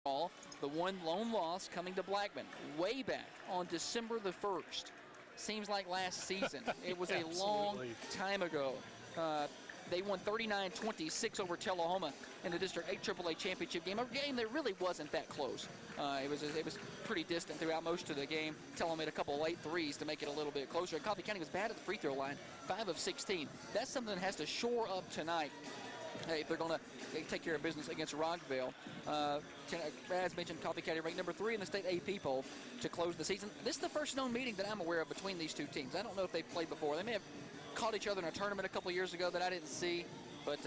The one lone loss coming to Blackman way back on December the 1st. Seems like last season. It was a long time ago. They won 39-26 over Tullahoma in the District 8 AAA championship game. A game that really wasn't that close. It was pretty distant throughout most of the game. Tullahoma made a couple of late threes to make it a little bit closer. And Coffee County was bad at the free throw line, 5 of 16. That's something that has to shore up tonight. Hey, if they're going to take care of business against Rockvale. As mentioned, Coffee County ranked number 3 in the state AP poll to close the season. This is the first known meeting that I'm aware of between these two teams. I don't know if they've played before. They may have caught each other in a tournament a couple of years ago that I didn't see, but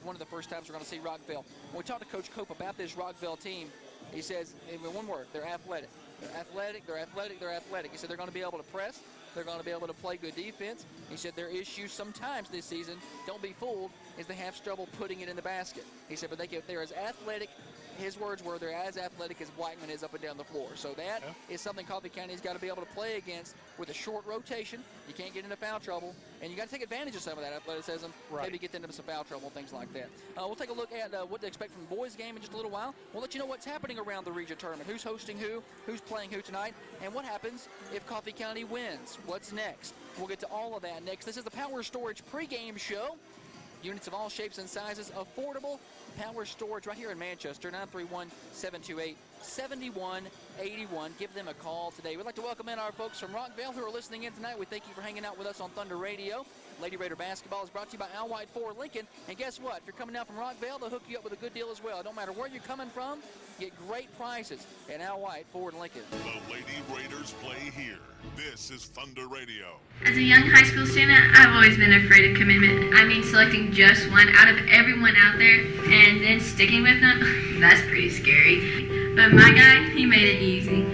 one of the first times we're going to see Rockvale. When we talked to Coach Cope about this Rockvale team, he says, in one word, they're athletic. They're athletic, they're athletic, they're athletic. He said they're going to be able to press. They're going to be able to play good defense. He said their issues sometimes this season, don't be fooled, is they have trouble putting it in the basket. He said, but they're as athletic, his words were, they're as athletic as Blackman is up and down the floor. So that is something Coffee County's got to be able to play against with a short rotation. You can't get into foul trouble, and you got to take advantage of some of that athleticism, maybe get into some foul trouble, things like that. We'll take a look at what to expect from the boys' game in just a little while. We'll let you know what's happening around the region tournament, who's hosting who's playing who tonight, and what happens if Coffee County wins. What's next? We'll get to all of that next. This is the Power Storage pregame show. Units of all shapes and sizes, affordable Power Storage right here in Manchester, 931-728-7181. Give them a call today. We'd like to welcome in our folks from Rockvale who are listening in tonight. We thank you for hanging out with us on Thunder Radio. Lady Raider Basketball is brought to you by Al White Ford Lincoln. And guess what? If you're coming down from Rockvale, they'll hook you up with a good deal as well. Don't matter where you're coming from, get great prices at Al White Ford Lincoln. The Lady Raiders play here. This is Thunder Radio. As a young high school student, I've always been afraid of commitment. I mean, selecting just one out of everyone out there and then sticking with them, that's pretty scary. But my guy, he made it easy.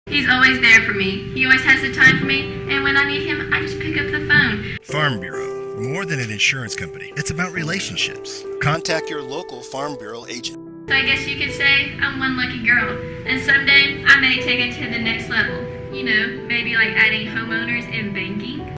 He's always there for me. He always has the time for me, and when I need him, I just pick up the phone. Farm Bureau, more than an insurance company. It's about relationships. Contact your local Farm Bureau agent. So I guess you could say I'm one lucky girl, and someday I may take it to the next level. You know, maybe like adding homeowners and banking.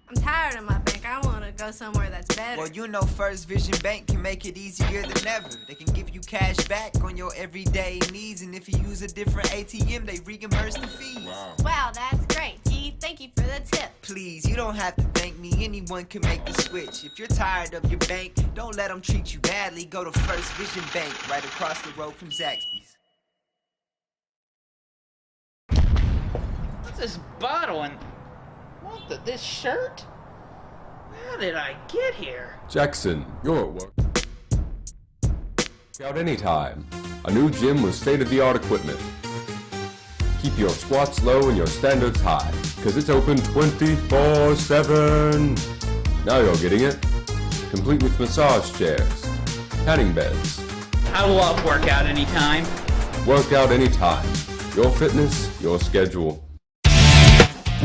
I'm tired of my bank. I want to go somewhere that's better. Well, you know First Vision Bank can make it easier than ever. They can give you cash back on your everyday needs, and if you use a different ATM, they reimburse the fees. Wow, that's great. Gee, thank you for the tip. Please, you don't have to thank me. Anyone can make the switch. If you're tired of your bank, don't let them treat you badly. Go to First Vision Bank, right across the road from Zaxby's. What's this bottle and this shirt? How did I get here? Jackson, you're at work. Out anytime. A new gym with state-of-the-art equipment. Keep your squats low and your standards high, because it's open 24/7. Now you're getting it. Complete with massage chairs, tanning beds. I love workout anytime. Workout anytime. Your fitness, your schedule.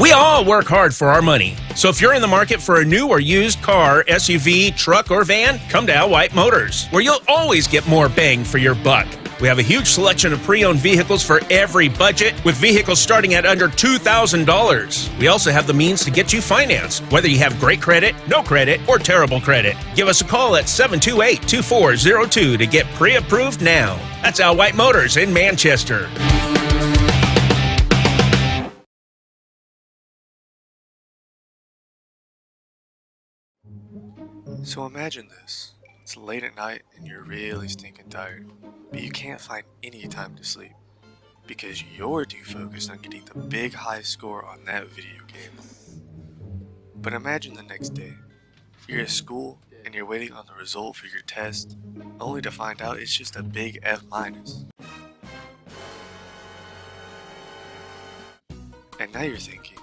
We all work hard for our money. So if you're in the market for a new or used car, SUV, truck, or van, come to Al White Motors, where you'll always get more bang for your buck. We have a huge selection of pre-owned vehicles for every budget, with vehicles starting at under $2,000. We also have the means to get you financed, whether you have great credit, no credit, or terrible credit. Give us a call at 728-2402 to get pre-approved now. That's Al White Motors in Manchester. So imagine this. It's late at night and you're really stinking tired, but you can't find any time to sleep because you're too focused on getting the big high score on that video game. But imagine the next day. You're at school and you're waiting on the result for your test, only to find out it's just a big F-. And now you're thinking,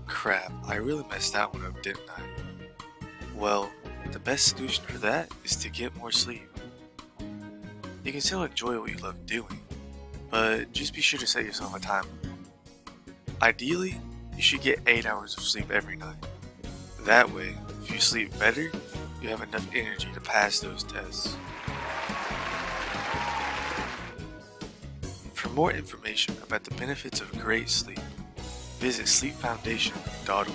crap, I really messed that one up, didn't I? Well, the best solution for that is to get more sleep. You can still enjoy what you love doing, but just be sure to set yourself a timer. Ideally, you should get 8 hours of sleep every night. That way, if you sleep better, you have enough energy to pass those tests. For more information about the benefits of great sleep, visit sleepfoundation.org.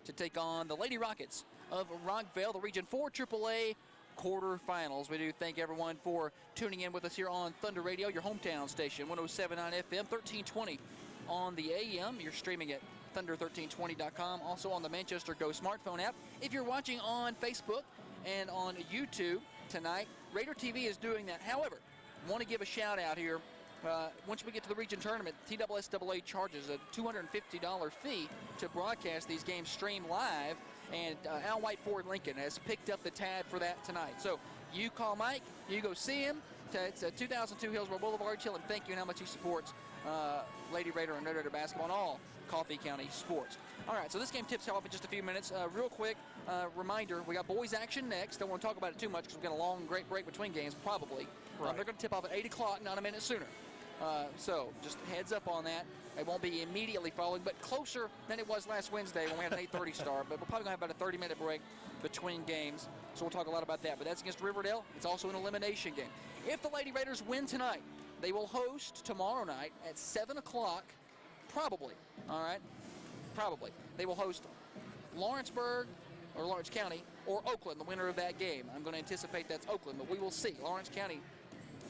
to take on the Lady Rockets of Rockvale, the Region 4 AAA quarterfinals. We do thank everyone for tuning in with us here on Thunder Radio, your hometown station, 107.9 FM, 1320 on the AM. You're streaming at thunder1320.com, also on the Manchester Go smartphone app. If you're watching on Facebook and on YouTube tonight, Raider TV is doing that. However, I want to give a shout out here. Once we get to the region tournament, TSSAA charges a $250 fee to broadcast these games streamed live, and Al White Ford Lincoln has picked up the tab for that tonight. So you call Mike, you go see him. It's 2002 Hillsborough Boulevard. Tell him thank you and how much he supports Lady Raider and Red Raider basketball and all Coffee County sports. All right, so this game tips off in just a few minutes. Real quick reminder, we got boys action next. Don't want to talk about it too much because we've got a long, great break between games, probably. Right. They're going to tip off at 8 o'clock, not a minute sooner. So just heads up on that. It won't be immediately following, but closer than it was last Wednesday when we had an 8:30 start. But we're probably going to have about a 30-minute break between games, so we'll talk a lot about that. But that's against Riverdale. It's also an elimination game. If the Lady Raiders win tonight, they will host tomorrow night at 7 o'clock, probably, all right? Probably. They will host Lawrenceburg or Lawrence County or Oakland, the winner of that game. I'm going to anticipate that's Oakland, but we will see. Lawrence County,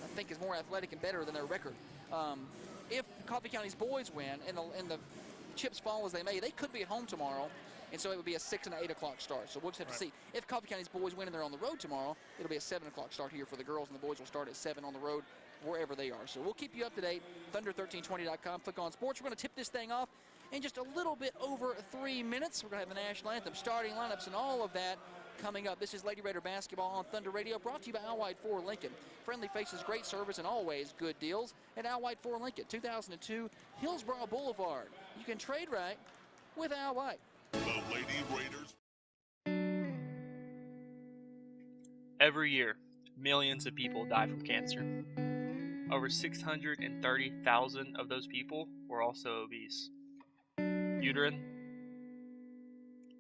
I think, is more athletic and better than their record. If Coffee County's boys win and the chips fall as they may, they could be at home tomorrow, and so it would be a 6 and 8 o'clock start. So we'll just have to see. If Coffee County's boys win and they're on the road tomorrow, it'll be a 7 o'clock start here for the girls, and the boys will start at 7 on the road wherever they are. So we'll keep you up to date. Thunder1320.com. Click on sports. We're going to tip this thing off in just a little bit over 3 minutes. We're going to have the national anthem, starting lineups, and all of that coming up. This is Lady Raider basketball on Thunder Radio, brought to you by Al White Ford Lincoln. Friendly faces, great service, and always good deals at Al White Ford Lincoln, 2002 Hillsborough Boulevard. You can trade right with Al White. The Lady Raiders. Every year, millions of people die from cancer. Over 630,000 of those people were also obese. Uterine,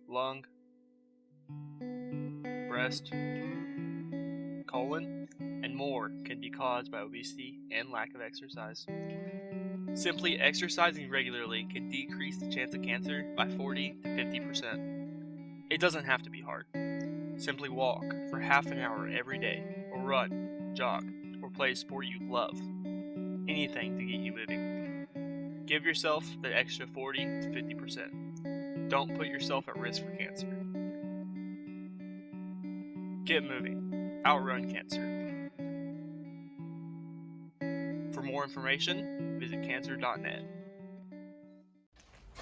lung, breast, colon, and more can be caused by obesity and lack of exercise. Simply exercising regularly can decrease the chance of cancer by 40 to 50%. It doesn't have to be hard. Simply walk for half an hour every day, or run, jog, or play a sport you love. Anything to get you moving. Give yourself the extra 40 to 50%. Don't put yourself at risk for cancer. Get moving. Outrun cancer. For more information, visit cancer.net.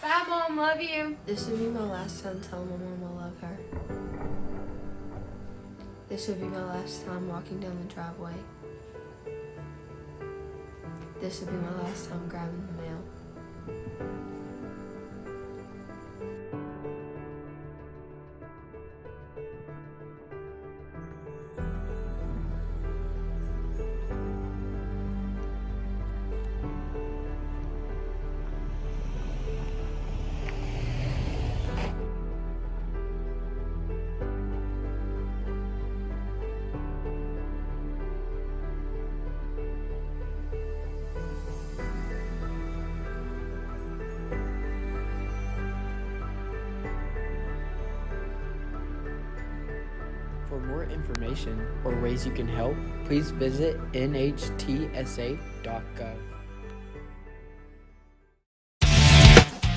Bye, Mom. Love you. This will be my last time telling my mom I love her. This will be my last time walking down the driveway. This will be my last time grabbing the mail. For more information or ways you can help, please visit nhtsa.gov.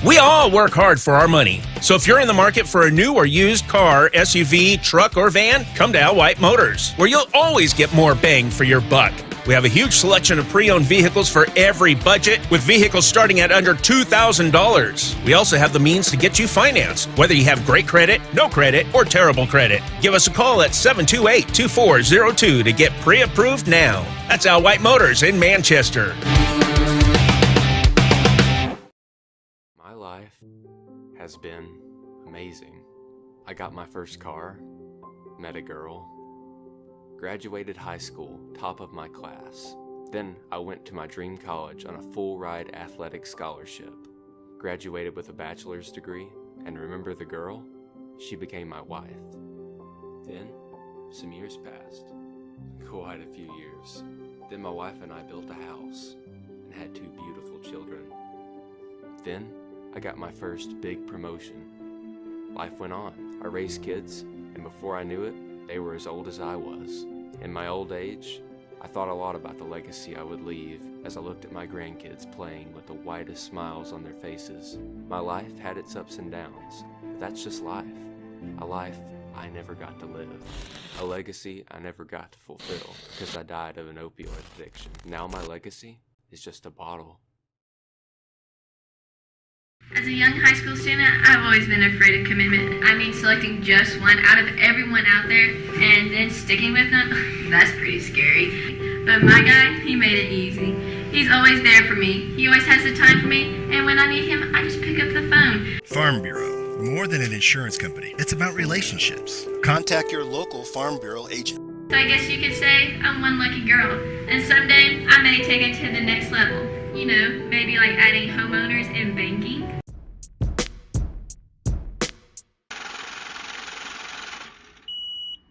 We all work hard for our money. So if you're in the market for a new or used car, SUV, truck, or van, come to Al White Motors, where you'll always get more bang for your buck. We have a huge selection of pre-owned vehicles for every budget, with vehicles starting at under $2,000. We also have the means to get you financed, whether you have great credit, no credit, or terrible credit. Give us a call at 728-2402 to get pre-approved now. That's Al White Motors in Manchester. My life has been amazing. I got my first car, met a girl, graduated high school, top of my class. Then I went to my dream college on a full-ride athletic scholarship. Graduated with a bachelor's degree, and remember the girl? She became my wife. Then, some years passed. Quite a few years. Then my wife and I built a house, and had 2 beautiful children. Then, I got my first big promotion. life went on. I raised kids, and before I knew it, they were as old as I was. In my old age, I thought a lot about the legacy I would leave as I looked at my grandkids playing with the widest smiles on their faces. My life had its ups and downs, but that's just life. A life I never got to live. A legacy I never got to fulfill because I died of an opioid addiction. Now my legacy is just a bottle. As a young high school student, I've always been afraid of commitment. I mean, selecting just one out of everyone out there and then sticking with them, that's pretty scary. But my guy, he made it easy. He's always there for me. He always has the time for me, and when I need him, I just pick up the phone. Farm Bureau, more than an insurance company. It's about relationships. Contact your local Farm Bureau agent. So I guess you could say I'm one lucky girl, and someday I may take it to the next level. You know, maybe like adding homeowners and banking.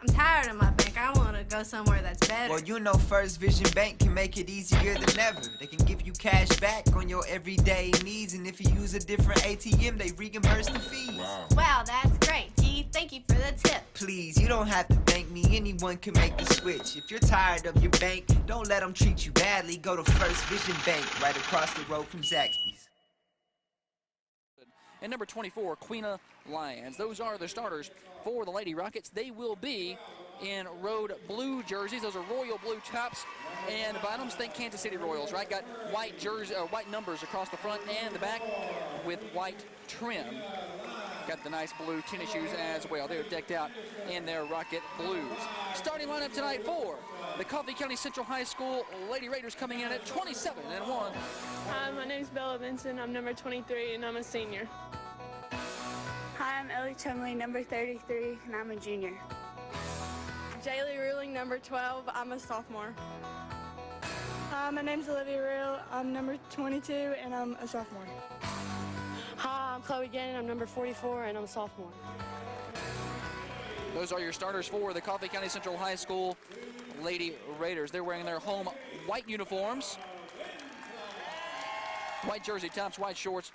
I'm tired of my bank. I want to go somewhere that's better. Well, you know First Vision Bank can make it easier than ever. They can give you cash back on your everyday needs, and if you use a different ATM, they reimburse the fees. Wow, that's great. Gee, thank you for the tip. Please, you don't have to thank me. Anyone can make the switch. If you're tired of your bank, don't let them treat you badly. Go to First Vision Bank, right across the road from Zaxby's. And number 24, Queena Lyons. Those are the starters for the Lady Rockets. They will be in road blue jerseys. Those are royal blue tops and bottoms. Think Kansas City Royals, right? Got white jersey, white numbers across the front and the back with white trim. Got the nice blue tennis shoes as well. They're decked out in their Rocket blues. Starting lineup tonight for the Coffee County Central High School Lady Raiders coming in at 27-1. Hi, my name's Bella Benson. I'm number 23 and I'm a senior. Hi, I'm Ellie Chumley, number 33, and I'm a junior. Jaylee Ruling, number 12. I'm a sophomore. Hi, my name's Olivia Reel. I'm number 22, and I'm a sophomore. Hi, I'm Chloe Gannon. I'm number 44, and I'm a sophomore. Those are your starters for the Coffee County Central High School Lady Raiders. They're wearing their home white uniforms, white jersey tops, white shorts,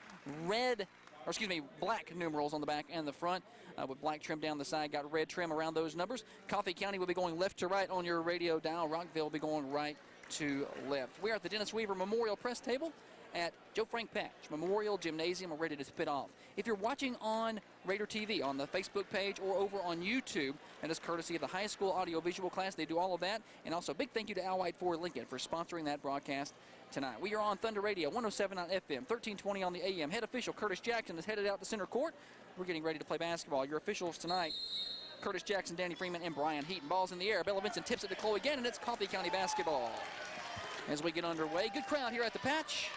black numerals on the back and the front with black trim down the side. Got red trim around those numbers. Coffee County will be going left to right on your radio dial. Rockvale will be going right to left. We are at the Dennis Weaver Memorial Press Table at Joe Frank Patch Memorial Gymnasium. We're ready to spit off. If you're watching on Raider TV, on the Facebook page, or over on YouTube, and it's courtesy of the high school audio-visual class, they do all of that. And also, big thank you to Al White for Lincoln for sponsoring that broadcast tonight. We are on Thunder Radio, 107 on FM, 1320 on the AM. Head official Curtis Jackson is headed out to center court. We're getting ready to play basketball. Your officials tonight, Curtis Jackson, Danny Freeman, and Brian Heaton. Ball's in the air. Bella Vincent tips it to Chloe again, and it's Coffee County basketball. As we get underway, good crowd here at the Patch.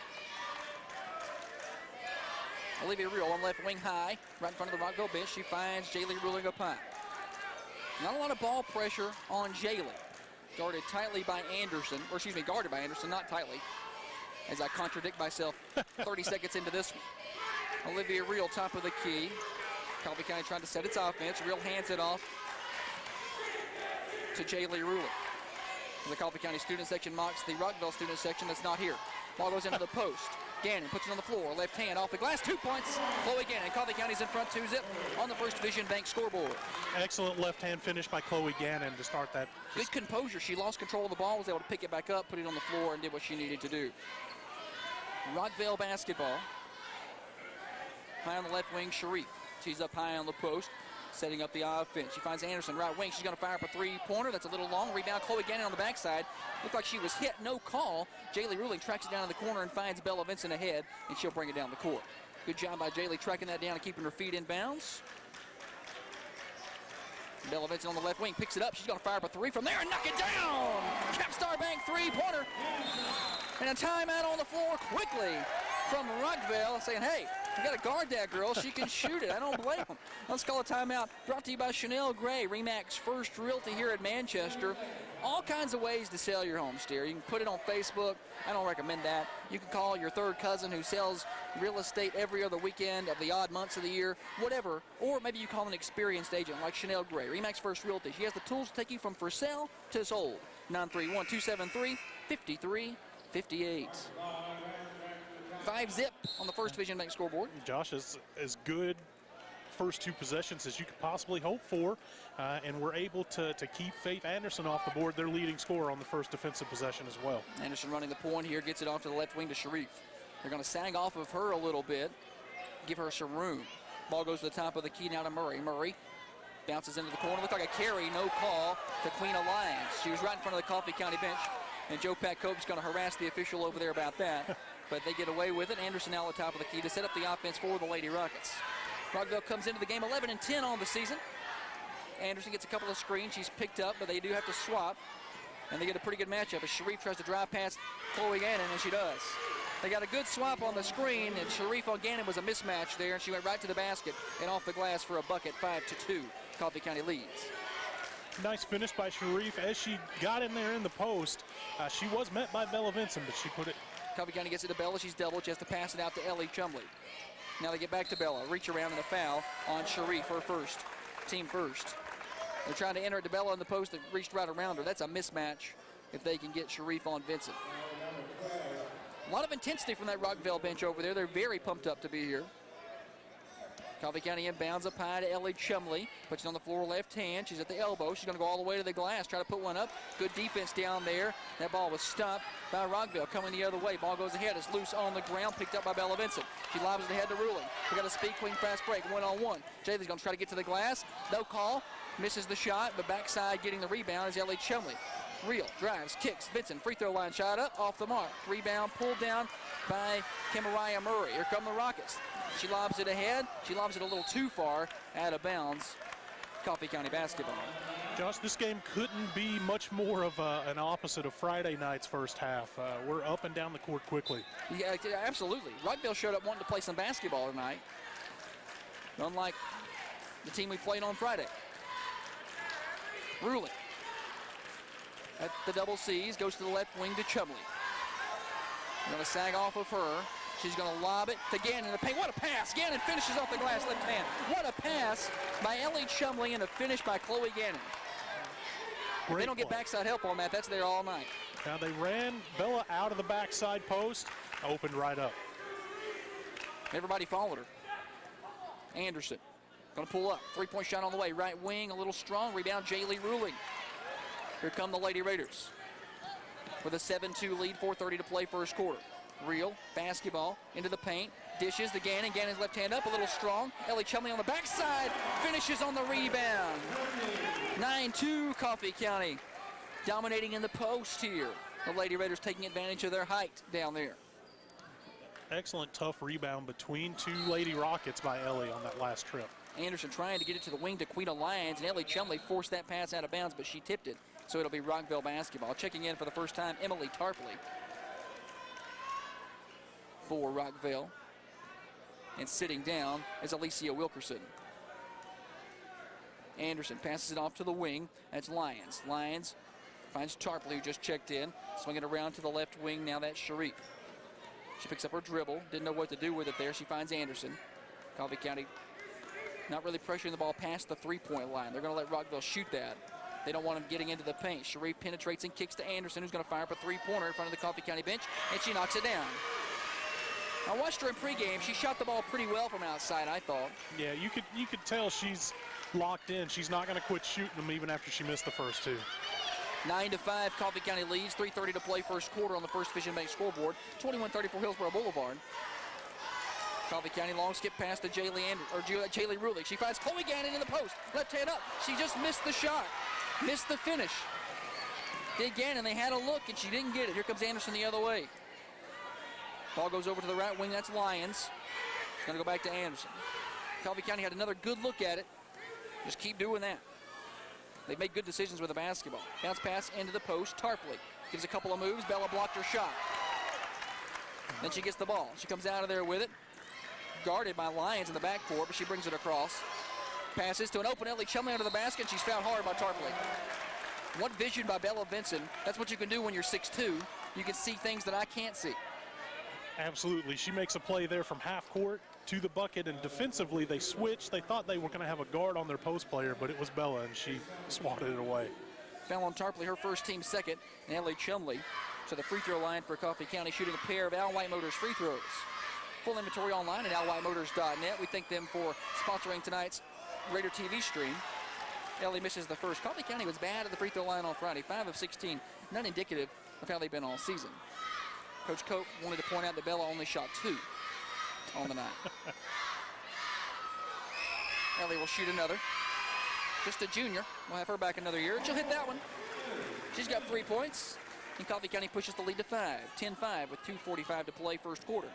Olivia Reel on left wing high, right in front of the Rockvale bench. She finds Jaylee Ruling up high. Not a lot of ball pressure on Jaylee. Guarded by Anderson, not tightly, as I contradict myself 30 seconds into this one. Olivia Reel, top of the key. Coffee County trying to set its offense. Reel hands it off to Jaylee Ruling. The Coffee County student section mocks the Rockvale student section that's not here. Ball goes into the post. Gannon puts it on the floor, left hand off the glass, 2 points. Chloe Gannon, Coffee County's in front 2-zip on the First Vision Bank scoreboard. Excellent left hand finish by Chloe Gannon to start that. Good composure. She lost control of the ball, was able to pick it back up, put it on the floor, and did what she needed to do. Rockvale basketball. High on the left wing, Sharif. She's up high on the post, setting up the offense. She finds Anderson right wing. She's going to fire up a three-pointer. That's a little long. Rebound, Chloe Gannon on the backside. Looked like she was hit. No call. Jaylee Ruling tracks it down in the corner and finds Bella Vincent ahead, and she'll bring it down the court. Good job by Jaylee tracking that down and keeping her feet in bounds. Bella Vincent on the left wing picks it up. She's going to fire up a three from there and knock it down. Capstar Bank three-pointer. And a timeout on the floor quickly from Rockvale, saying, hey, you got to guard that girl. She can shoot it. I don't blame them. Let's call a timeout. Brought to you by Chanel Gray, RE/MAX First Realty here at Manchester. All kinds of ways to sell your home, Steer. You can put it on Facebook. I don't recommend that. You can call your third cousin who sells real estate every other weekend of the odd months of the year, whatever. Or maybe you call an experienced agent like Chanel Gray, RE/MAX First Realty. She has the tools to take you from for sale to sold. 931-273-5358. 5-zip on the First Vision Bank scoreboard. Josh is good first two possessions as you could possibly hope for, and we're able to keep Faith Anderson off the board, their leading scorer on the first defensive possession as well. Anderson running the point here, gets it off to the left wing to Sharif. They're going to sag off of her a little bit, give her some room. Ball goes to the top of the key now to Murray. Murray bounces into the corner. Looked like a carry, no call to Queen Alliance. She was right in front of the Coffee County bench, and Joe Patcope's going to harass the official over there about that. But they get away with it. Anderson now at the top of the key to set up the offense for the Lady Rockets. Rockvale comes into the game 11-10 on the season. Anderson gets a couple of screens. She's picked up, but they do have to swap. And they get a pretty good matchup as Sharif tries to drive past Chloe Gannon, and she does. They got a good swap on the screen, and Sharif on Gannon was a mismatch there, and she went right to the basket and off the glass for a bucket, 5-2. Coffee County leads. Nice finish by Sharif. As she got in there in the post, she was met by Bella Vinson, but she put it. Coffee County gets it to Bella. She's doubled. She has to pass it out to Ellie Chumley. Now they get back to Bella. Reach around and a foul on Sharif, her first. Team first. They're trying to enter it to Bella in the post that reached right around her. That's a mismatch if they can get Sharif on Vincent. A lot of intensity from that Rockvale bench over there. They're very pumped up to be here. Coffee County inbounds up high to Ellie Chumley. Puts it on the floor left hand. She's at the elbow. She's going to go all the way to the glass. Try to put one up. Good defense down there. That ball was stopped by Rockvale. Coming the other way. Ball goes ahead. It's loose on the ground. Picked up by Bella Vincent. She lobs it ahead to Ruling. We got a speed queen fast break. 1-on-1. Jaylee's going to try to get to the glass. No call. Misses the shot, but backside getting the rebound is Ellie Chumley. Real drives, kicks. Vincent, free throw line shot up, off the mark. Rebound pulled down by Kimariah Murray. Here come the Rockets. She lobs it ahead. She lobs it a little too far, out of bounds. Coffee County basketball. Josh, this game couldn't be much more of an opposite of Friday night's first half. We're up and down the court quickly. Yeah, absolutely. Rockvale showed up wanting to play some basketball tonight, unlike the team we played on Friday. Ruling at the double C's, goes to the left wing to Chumley. Going to sag off of her. She's going to lob it to Gannon in the paint. What a pass! Gannon finishes off the glass left hand. What a pass by Ellie Chumley and a finish by Chloe Gannon. If they don't get backside help on that, that's there all night. Now they ran Bella out of the backside post, opened right up. Everybody followed her. Anderson going to pull up. Three-point shot on the way. Right wing, a little strong. Rebound, Jaylee Ruling. Here come the Lady Raiders with a 7-2 lead, 4:30 to play first quarter. Real basketball into the paint, dishes to Gannon. Gannon's left hand up, a little strong. Ellie Chumley on the backside, finishes on the rebound. 9-2 Coffee County, dominating in the post here. The Lady Raiders taking advantage of their height down there. Excellent tough rebound between two Lady Rockets by Ellie on that last trip. Anderson trying to get it to the wing to Queen Alliance, and Ellie Chumley forced that pass out of bounds, but she tipped it. So it'll be Rockvale basketball. Checking in for the first time, Emily Tarpley for Rockvale. And sitting down is Alicia Wilkerson. Anderson passes it off to the wing. That's Lyons. Lyons finds Tarpley, who just checked in. Swinging around to the left wing. Now that's Sharif. She picks up her dribble. Didn't know what to do with it there. She finds Anderson. Coffee County not really pressuring the ball past the three-point line. They're going to let Rockvale shoot that. They don't want him getting into the paint. Sharif penetrates and kicks to Anderson, who's going to fire up a three-pointer in front of the Coffee County bench, and she knocks it down. I watched her in pregame. She shot the ball pretty well from outside, I thought. Yeah, you could tell she's locked in. She's not going to quit shooting them even after she missed the first two. 9-5, Coffee County leads. 3:30 to play first quarter on the First Vision Bank scoreboard. 21-34 Hillsborough Boulevard. Coffee County long skip pass to Jaylee Ruling. She finds Chloe Gannon in the post. Left hand up. She just missed the shot. Missed the finish. Did Gannon. They had a look and she didn't get it. Here comes Anderson the other way. Ball goes over to the right wing. That's Lyons. Going to go back to Anderson. Coffee County had another good look at it. Just keep doing that. They make good decisions with the basketball. Bounce pass into the post. Tarpley gives a couple of moves. Bella blocked her shot. Then she gets the ball. She comes out of there with it. Guarded by Lyons in the backcourt, but she brings it across. Passes to an open Ellie Chumley under the basket. She's fouled hard by Tarpley. What vision by Bella Vinson. That's what you can do when you're 6'2". You can see things that I can't see. Absolutely. She makes a play there from half court to the bucket, and defensively they switched. They thought they were going to have a guard on their post player, but it was Bella, and she swatted it away. Foul on Tarpley, her first team second, and Ellie Chumley to the free throw line for Coffee County, shooting a pair of Al White Motors free throws. Full inventory online at alwhiteMotors.net. We thank them for sponsoring tonight's Raider TV stream. Ellie misses the first. Coffee County was bad at the free throw line on Friday, 5 of 16, not indicative of how they've been all season. Coach Cope wanted to point out that Bella only shot 2 on the night. Ellie will shoot another. Just a junior. We'll have her back another year. She'll hit that one. She's got 3 points. And Coffee County pushes the lead to 5. 10-5 with 2:45 to play first quarter.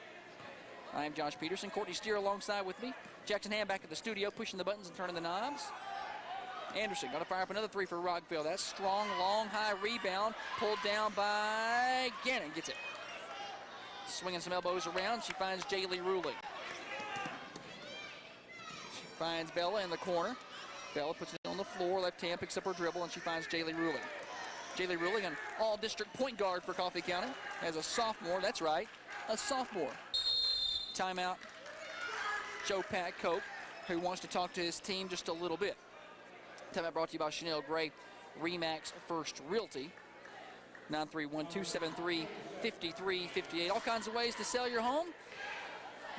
I am Josh Peterson. Courtney Steer alongside with me. Jackson Ham back at the studio, pushing the buttons and turning the knobs. Anderson going to fire up another 3 for Rockvale. That's strong, long, high rebound. Pulled down by Gannon. Gets it. Swinging some elbows around. She finds Jaylee Ruling. She finds Bella in the corner. Bella puts it on the floor. Left hand picks up her dribble, and she finds Jaylee Ruling. Jaylee Ruling, an all-district point guard for Coffee County, as a sophomore. That's right, a sophomore. Timeout. Joe Pat Cope, who wants to talk to his team just a little bit. Timeout brought to you by Chanel Gray, Remax First Realty. 931-273-5358. All kinds of ways to sell your home.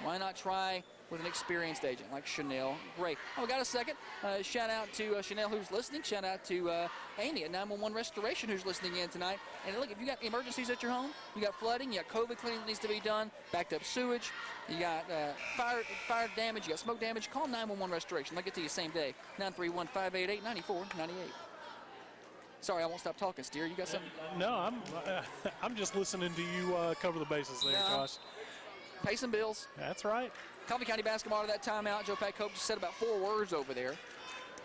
Why not try with an experienced agent like Chanel Gray? Oh, we got a second. Shout out to Chanel who's listening. Shout out to Amy at 911 Restoration who's listening in tonight. And look, if you got emergencies at your home, you got flooding, you got COVID cleaning that needs to be done, backed up sewage, you got fire damage, you got smoke damage, call 911 Restoration. They'll get to you same day. 931-588-9498. Sorry, I won't stop talking, Steer. You got something? No, I'm just listening to you cover the bases there, Josh. Pay some bills. That's right. Coffee County basketball out of that timeout. Joe Pat Cope just said about 4 words over there.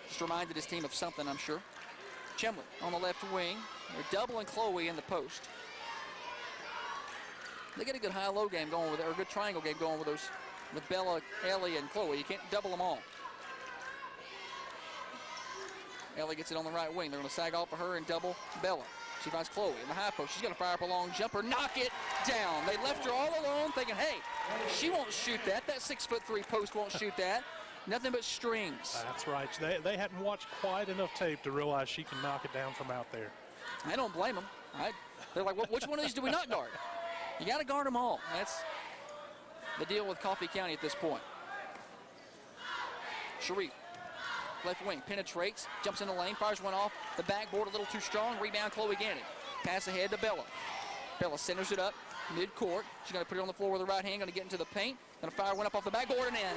Just reminded his team of something, I'm sure. Chemley on the left wing. They're doubling Chloe in the post. They get a good high-low game going with it, or a good triangle game going with those, with Bella, Ellie, and Chloe. You can't double them all. Ellie gets it on the right wing. They're going to sag off of her and double Bella. She finds Chloe in the high post. She's going to fire up a long jumper, knock it down. They left her all alone thinking, hey, she won't shoot that. That 6'3" post won't shoot that. Nothing but strings. That's right. They hadn't watched quite enough tape to realize she can knock it down from out there. I don't blame them. They're like, well, which one of these do we not guard? You got to guard them all. That's the deal with Coffee County at this point. Sharif. Left wing, penetrates, jumps in the lane, fires one off the backboard a little too strong. Rebound, Chloe Gannon. Pass ahead to Bella. Bella centers it up mid-court. She's going to put it on the floor with her right hand, going to get into the paint. Going to fire one up off the backboard and in.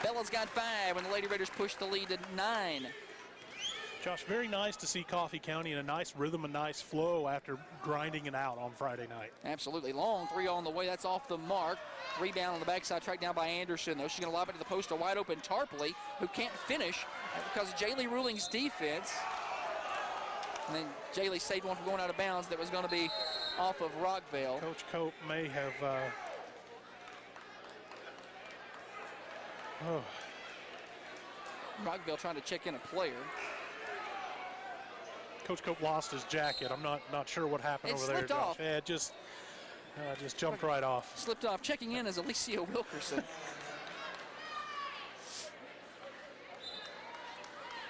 Bella's got 5 when the Lady Raiders push the lead to 9. Josh, very nice to see Coffee County in a nice rhythm, a nice flow after grinding it out on Friday night. Absolutely. Long 3 on the way. That's off the mark. Rebound on the backside, tracked down by Anderson, though. She's going to lob it to the post, a wide open Tarpley, who can't finish because of Jaylee Ruling's defense. And then Jaylee saved one from going out of bounds that was going to be off of Rockvale. Coach Cope may have... Rockvale trying to check in a player. Coach Cope lost his jacket. I'm not sure what happened over there. Slipped off. Yeah, it just jumped right off. Slipped off. Checking in is Alicia Wilkerson.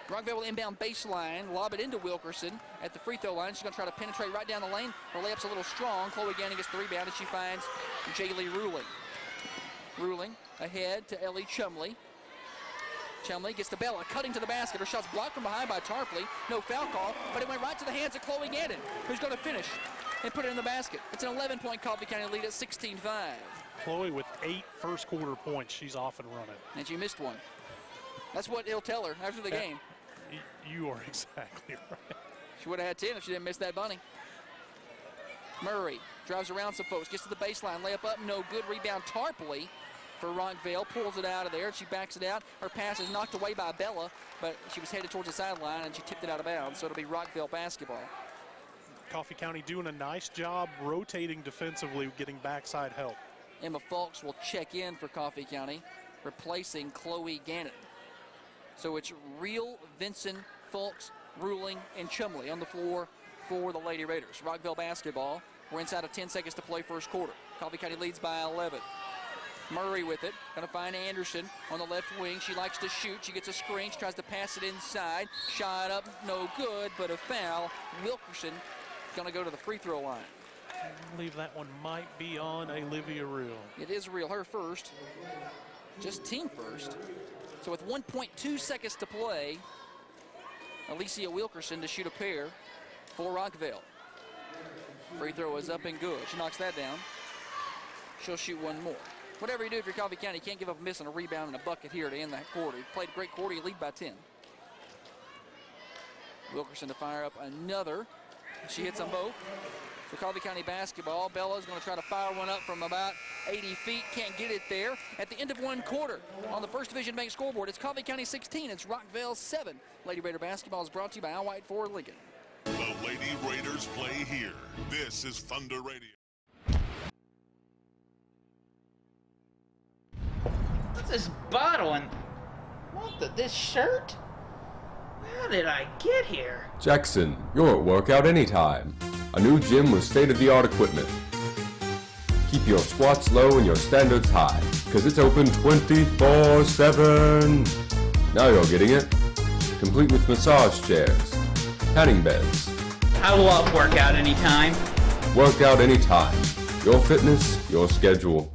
Rockvale will inbound baseline, lob it into Wilkerson at the free throw line. She's going to try to penetrate right down the lane. Her layup's a little strong. Chloe Gannon gets the rebound, and she finds Jaylee Ruling. Ruling ahead to Ellie Chumley. Chumley gets to Bella, cutting to the basket. Her shot's blocked from behind by Tarpley. No foul call, but it went right to the hands of Chloe Gannon, who's going to finish and put it in the basket. It's an 11-point Coffee County lead at 16-5. Chloe with 8 first quarter points. She's off and running. And she missed one. That's what he'll tell her after the game. You are exactly right. She would have had 10 if she didn't miss that bunny. Murray drives around some folks, gets to the baseline, layup up, no good. Rebound Tarpley for Rockvale, pulls it out of there. She backs it out. Her pass is knocked away by Bella, but she was headed towards the sideline and she tipped it out of bounds, so it'll be Rockvale basketball. Coffee County doing a nice job rotating defensively, getting backside help. Emma Fulks will check in for Coffee County, replacing Chloe Gannon. So it's Real, Vincent, Fulks, Ruling, and Chumley on the floor for the Lady Raiders. Rockvale basketball. We're inside of 10 seconds to play first quarter. Coffee County leads by 11. Murray with it, going to find Anderson on the left wing. She likes to shoot. She gets a screen. She tries to pass it inside. Shot up, no good, but a foul. Wilkerson going to go to the free throw line. I believe that one might be on Olivia Real. It is Real, her first. Just team first. So with 1.2 seconds to play, Alicia Wilkerson to shoot a pair for Rockvale. Free throw is up and good. She knocks that down. She'll shoot one more. Whatever you do if you're Coffee County, you can't give up a miss on a rebound and a bucket here to end that quarter. You played a great quarter, you lead by 10. Wilkerson to fire up another. She hits them both. For Coffee County basketball, Bella's going to try to fire one up from about 80 feet. Can't get it there. At the end of one quarter, on the First Division Bank scoreboard, it's Coffee County 16. It's Rockvale 7. Lady Raider basketball is brought to you by Al White Ford Lincoln. The Lady Raiders play here. This is Thunder Radio. What's this bottle and this shirt? How did I get here? Jackson, you're at workout anytime. A new gym with state-of-the-art equipment. Keep your squats low and your standards high, because it's open 24/7. Now you're getting it. Complete with massage chairs, tanning beds. I love workout anytime. Workout anytime. Your fitness, your schedule.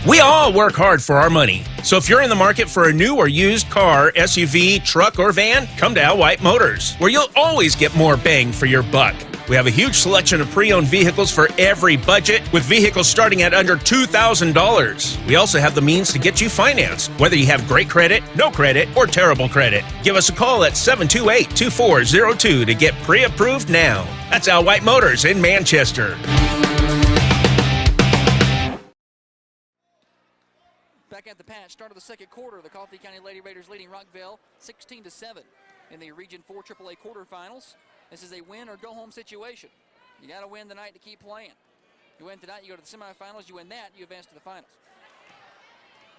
We all work hard for our money. So if you're in the market for a new or used car, SUV, truck, or van, come to Al White Motors, where you'll always get more bang for your buck. We have a huge selection of pre-owned vehicles for every budget, with vehicles starting at under $2,000. We also have the means to get you financed, whether you have great credit, no credit, or terrible credit. Give us a call at 728-2402 to get pre-approved now. That's Al White Motors in Manchester. Back at the patch, start of the second quarter, the Coffee County Lady Raiders leading Rockvale 16-7 in the Region 4 AAA quarterfinals. This is a win or go home situation. You got to win tonight to keep playing. You win tonight, you go to the semifinals. You win that, you advance to the finals.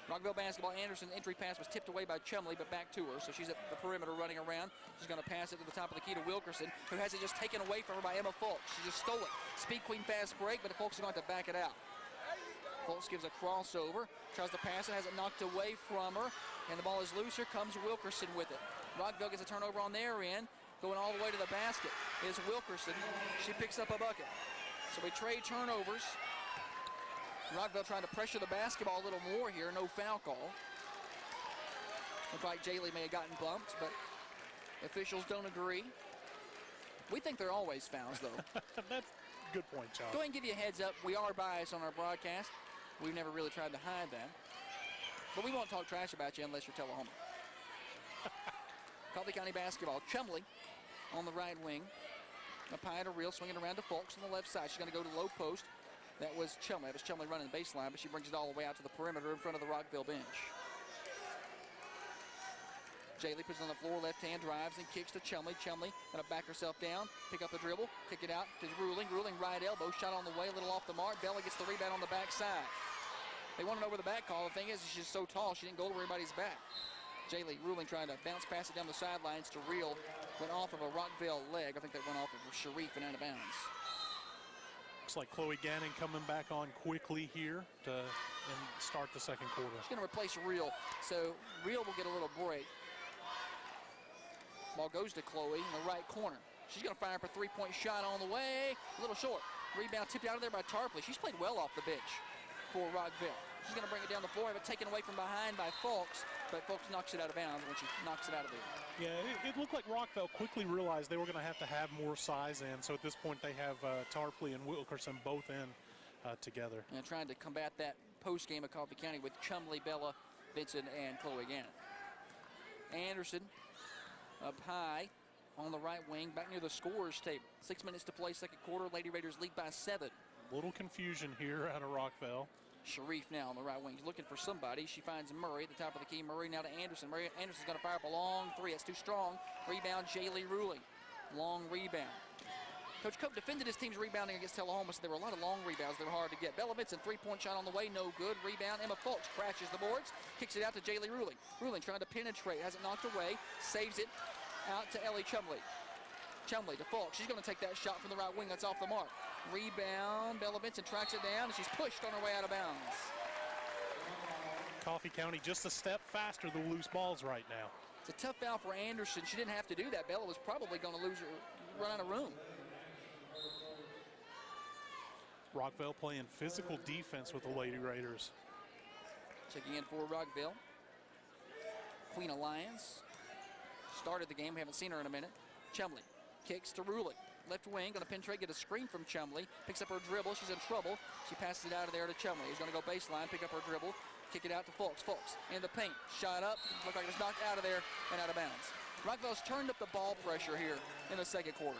Rockvale basketball, Anderson's entry pass was tipped away by Chumley, but back to her. So she's at the perimeter running around. She's going to pass it to the top of the key to Wilkerson, who has it just taken away from her by Emma Fulks. She just stole it. Speed Queen fast break, but the Fulks are going to back it out. Fulks gives a crossover, tries to pass it, has it knocked away from her, and the ball is loose. Here comes Wilkerson with it. Rockvale gets a turnover on their end. Going all the way to the basket is Wilkerson. She picks up a bucket. So we trade turnovers. Rockvale trying to pressure the basketball a little more here. No foul call. Looks like Jaylee may have gotten bumped, but officials don't agree. We think they're always fouls, though. That's a good point, John. Go ahead and give you a heads up. We are biased on our broadcast. We've never really tried to hide that. But we won't talk trash about you unless you're Tullahoma. Coffee County basketball. Chumley on the right wing. Up high to Real, swinging around to Fulks on the left side. She's going to go to low post. That was Chumley. That was Chumley running the baseline, but she brings it all the way out to the perimeter in front of the Rockvale bench. Jaylee puts it on the floor, left hand, drives and kicks to Chumley. Chumley going to back herself down, pick up the dribble, kick it out to Ruling. Ruling right elbow, shot on the way, a little off the mark. Bella gets the rebound on the backside. They wanted over the back call. The thing is, she's so tall, she didn't go over anybody's back. Jaylee Ruling trying to bounce pass it down the sidelines to Real. Went off of a Rockvale leg. I think that went off of Sharif and out of bounds. Looks like Chloe Gannon coming back on quickly here to start the second quarter. She's going to replace Real. So Real will get a little break. Ball goes to Chloe in the right corner. She's going to fire up a three-point shot on the way. A little short. Rebound tipped out of there by Tarpley. She's played well off the bench for Rockvale. She's going to bring it down the floor, but taken away from behind by Fulks. But Fulks knocks it out of bounds when she knocks it out of there. Yeah, it looked like Rockvale quickly realized they were going to have more size in. So at this point, they have Tarpley and Wilkerson both in together. And trying to combat that post game of Coffee County with Chumley, Bella, Vincent, and Chloe Gannon. Anderson up high on the right wing, back near the scorer's table. 6 minutes to play, second quarter. Lady Raiders lead by 7. A little confusion here out of Rockvale. Sharif now on the right wing. He's looking for somebody. She finds Murray at the top of the key. Murray now to Anderson. Anderson's going to fire up a long three. That's too strong. Rebound, Jaylee Ruling. Long rebound. Coach Cope defended his team's rebounding against Tullahoma, so there were a lot of long rebounds that were hard to get. Bella Vincent, three-point shot on the way, no good. Rebound, Emma Fulks crashes the boards, kicks it out to Jaylee Ruling. Ruling trying to penetrate, has it knocked away, saves it out to Ellie Chumley. Chumley to Fulks. She's going to take that shot from the right wing. That's off the mark. Rebound. Bella Vincent tracks it down, and she's pushed on her way out of bounds. Coffee County just a step faster than loose balls right now. It's a tough foul for Anderson. She didn't have to do that. Bella was probably going to run out of room. Rockvale playing physical defense with the Lady Raiders. Checking in for Rockvale. Queen Alliance started the game. We haven't seen her in a minute. Chumley kicks to Rulick. Left wing, going to penetrate, get a screen from Chumley. Picks up her dribble. She's in trouble. She passes it out of there to Chumley. He's going to go baseline, pick up her dribble, kick it out to Fulks. Fulks in the paint. Shot up. Looked like it was knocked out of there and out of bounds. Rockvale's turned up the ball pressure here in the second quarter.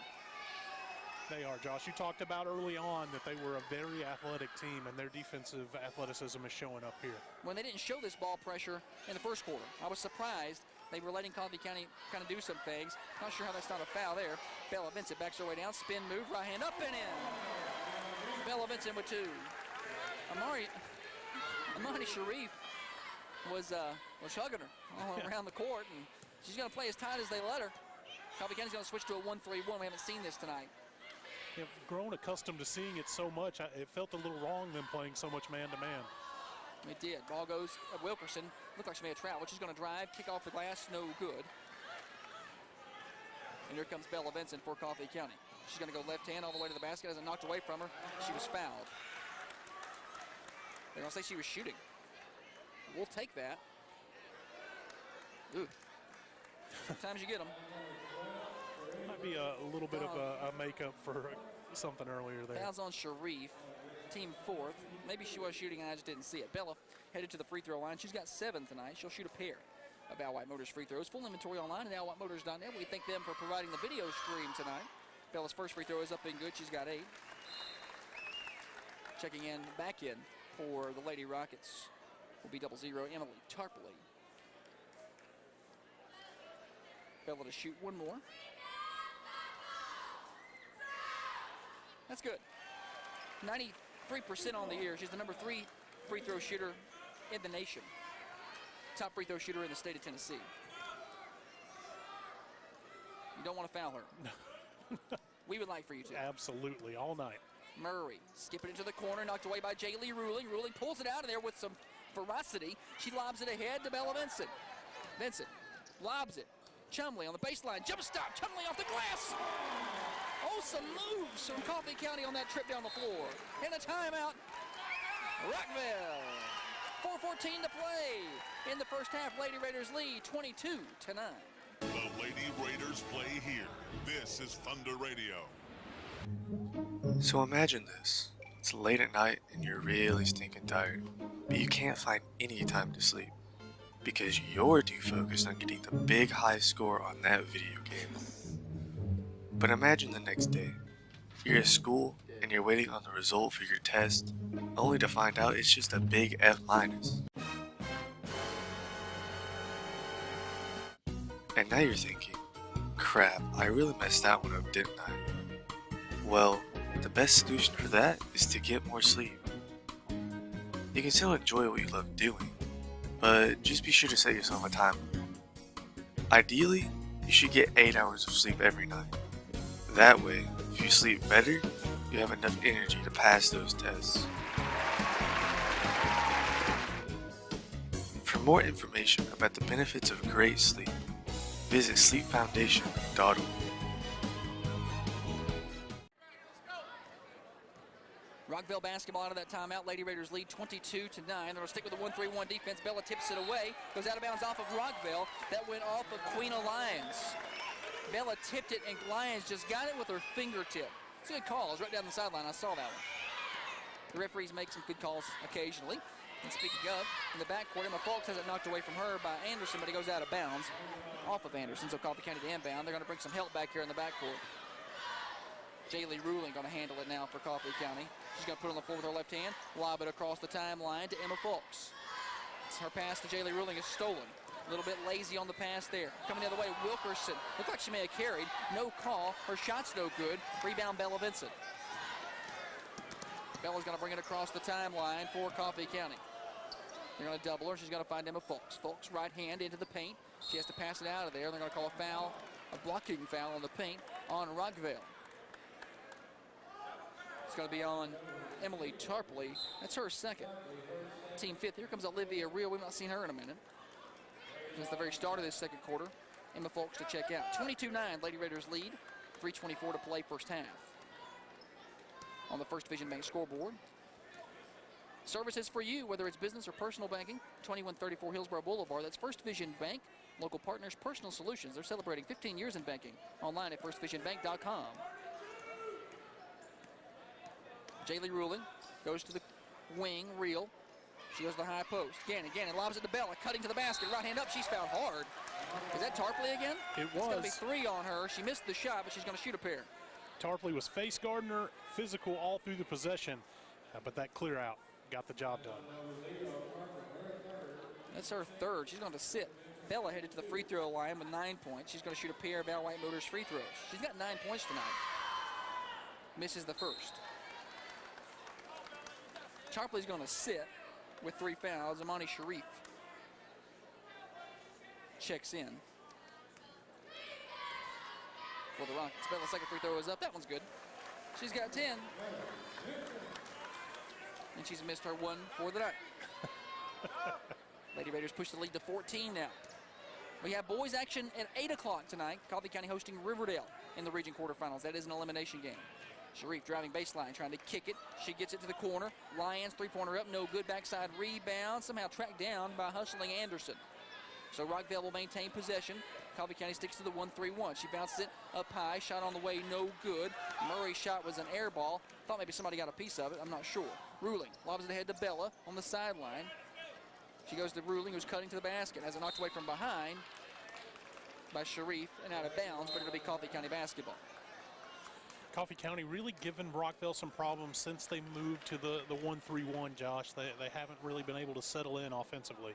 They are, Josh. You talked about early on that they were a very athletic team, and their defensive athleticism is showing up here. When they didn't show this ball pressure in the first quarter, I was surprised. They were letting Coffee County kind of do some things. Not sure how that's not a foul there. Bella Vincent backs her way down. Spin move, right hand up and in. Bella Vincent with two. Amari Sharif was hugging her all around the court, and she's going to play as tight as they let her. Coffee County's going to switch to a 1-3-1. We haven't seen this tonight. I've grown accustomed to seeing it so much. It felt a little wrong them playing so much man-to-man. It did. Ball goes Wilkerson. Looked like she made a travel. She's going to drive, kick off the glass, no good. And here comes Bella Vincent for Coffee County. She's going to go left hand all the way to the basket. As it knocked away from her, she was fouled. They're going to say she was shooting. We'll take that. Ooh. Sometimes you get them. Might be a little bit of a makeup for something earlier there. Fouls on Sharif, team fourth. Maybe she was shooting and I just didn't see it. Bella headed to the free throw line. She's got 7 tonight. She'll shoot a pair of Al White Motors free throws. Full inventory online at alwhitemotors.net. We thank them for providing the video stream tonight. Bella's first free throw is up and good. She's got 8. Checking in, back in for the Lady Rockets will be 00 Emily Tarpley. Bella to shoot one more. That's good. 93% on the year. She's the number 3 free throw shooter in the nation. Top free throw shooter in the state of Tennessee. You don't want to foul her. We would like for you to. Absolutely, all night. Murray skipping into the corner, knocked away by Jaylee Ruling. Ruling pulls it out of there with some ferocity. She lobs it ahead to Bella Vincent. Vincent lobs it. Chumley on the baseline. Jump stop. Chumley off the glass. Oh, some moves from Coffee County on that trip down the floor. And a timeout. Rockvale. 4:14 to play in the first half. Lady Raiders lead 22-9. The Lady Raiders play here. This is Thunder Radio. So imagine this. It's late at night and you're really stinking tired, but you can't find any time to sleep because you're too focused on getting the big high score on that video game. But imagine the next day. You're at school and you're waiting on the result for your test, only to find out it's just a big F-. And now you're thinking, crap, I really messed that one up, didn't I? Well, the best solution for that is to get more sleep. You can still enjoy what you love doing, but just be sure to set yourself a timer. Ideally, you should get 8 hours of sleep every night. That way, if you sleep better, you have enough energy to pass those tests. For more information about the benefits of great sleep, visit sleepfoundation.org. Rockvale basketball out of that timeout. Lady Raiders lead 22-9. They're going to stick with the 1-3-1 defense. Bella tips it away. Goes out of bounds off of Rockvale. That went off of Queen Alliance. Bella tipped it, and Lions just got it with her fingertip. It's a good call. It was right down the sideline. I saw that one. The referees make some good calls occasionally. And speaking of, in the backcourt, Emma Fulks has it knocked away from her by Anderson, but it goes out of bounds off of Anderson. So Coffee County to inbound. They're going to bring some help back here in the backcourt. Jaylee Ruling going to handle it now for Coffee County. She's going to put it on the floor with her left hand, lob it across the timeline to Emma Fulks. Her pass to Jaylee Ruling is stolen. A little bit lazy on the pass there. Coming the other way, Wilkerson. Looked like she may have carried. No call. Her shot's no good. Rebound, Bella Vincent. Bella's going to bring it across the timeline for Coffee County. They're going to double her. She's going to find Emma Fulks. Fulks right hand into the paint. She has to pass it out of there. They're going to call a foul, a blocking foul on the paint on Rockvale. It's going to be on Emily Tarpley. That's her second. Team fifth. Here comes Olivia Real. We've not seen her in a minute. Since the very start of this second quarter. Emma Fulks to check out. 22-9, Lady Raiders lead. 3:24 to play first half. on the First Division Bank scoreboard. Services for you, whether it's business or personal banking, 2134 Hillsborough Boulevard. That's First Division Bank, local partners, personal solutions. They're celebrating 15 years in banking. Online at firstdivisionbank.com. Jaylee Ruling goes to the wing, Reel. She goes to the high post. Gannon lobs it to Bella, cutting to the basket. Right hand up, she's fouled hard. Is that Tarpley again? It was. It's going to be 3 on her. She missed the shot, but she's going to shoot a pair. Tarpley was face guarding her, physical all through the possession, but that clear out got the job done. That's her third. She's going to sit. Bella headed to the free throw line with 9 points. She's going to shoot a pair of Al White Motors free throws. She's got 9 points tonight. Misses the first. Tarpley's going to sit with 3 fouls. Amani Sharif checks in for the Rockets. Bella's second free throw is up. That one's good. She's got 10. And she's missed her one for the night. Lady Raiders push the lead to 14 now. We have boys action at 8 o'clock tonight. Coffee County hosting Riverdale in the region quarterfinals. That is an elimination game. Sharif driving baseline, trying to kick it. She gets it to the corner. Lions, three-pointer up, no good. Backside rebound, somehow tracked down by hustling Anderson. So Rockvale will maintain possession. Coffee County sticks to the 1-3-1. She bounces it up high, shot on the way, no good. Murray's shot was an air ball. Thought maybe somebody got a piece of it, I'm not sure. Ruling, lobs it ahead to Bella on the sideline. She goes to Ruling, who's cutting to the basket. Has it knocked away from behind by Sharif and out of bounds, but it'll be Coffee County basketball. Coffee County really given Rockvale some problems since they moved to the 1-3-1, Josh. They haven't really been able to settle in offensively.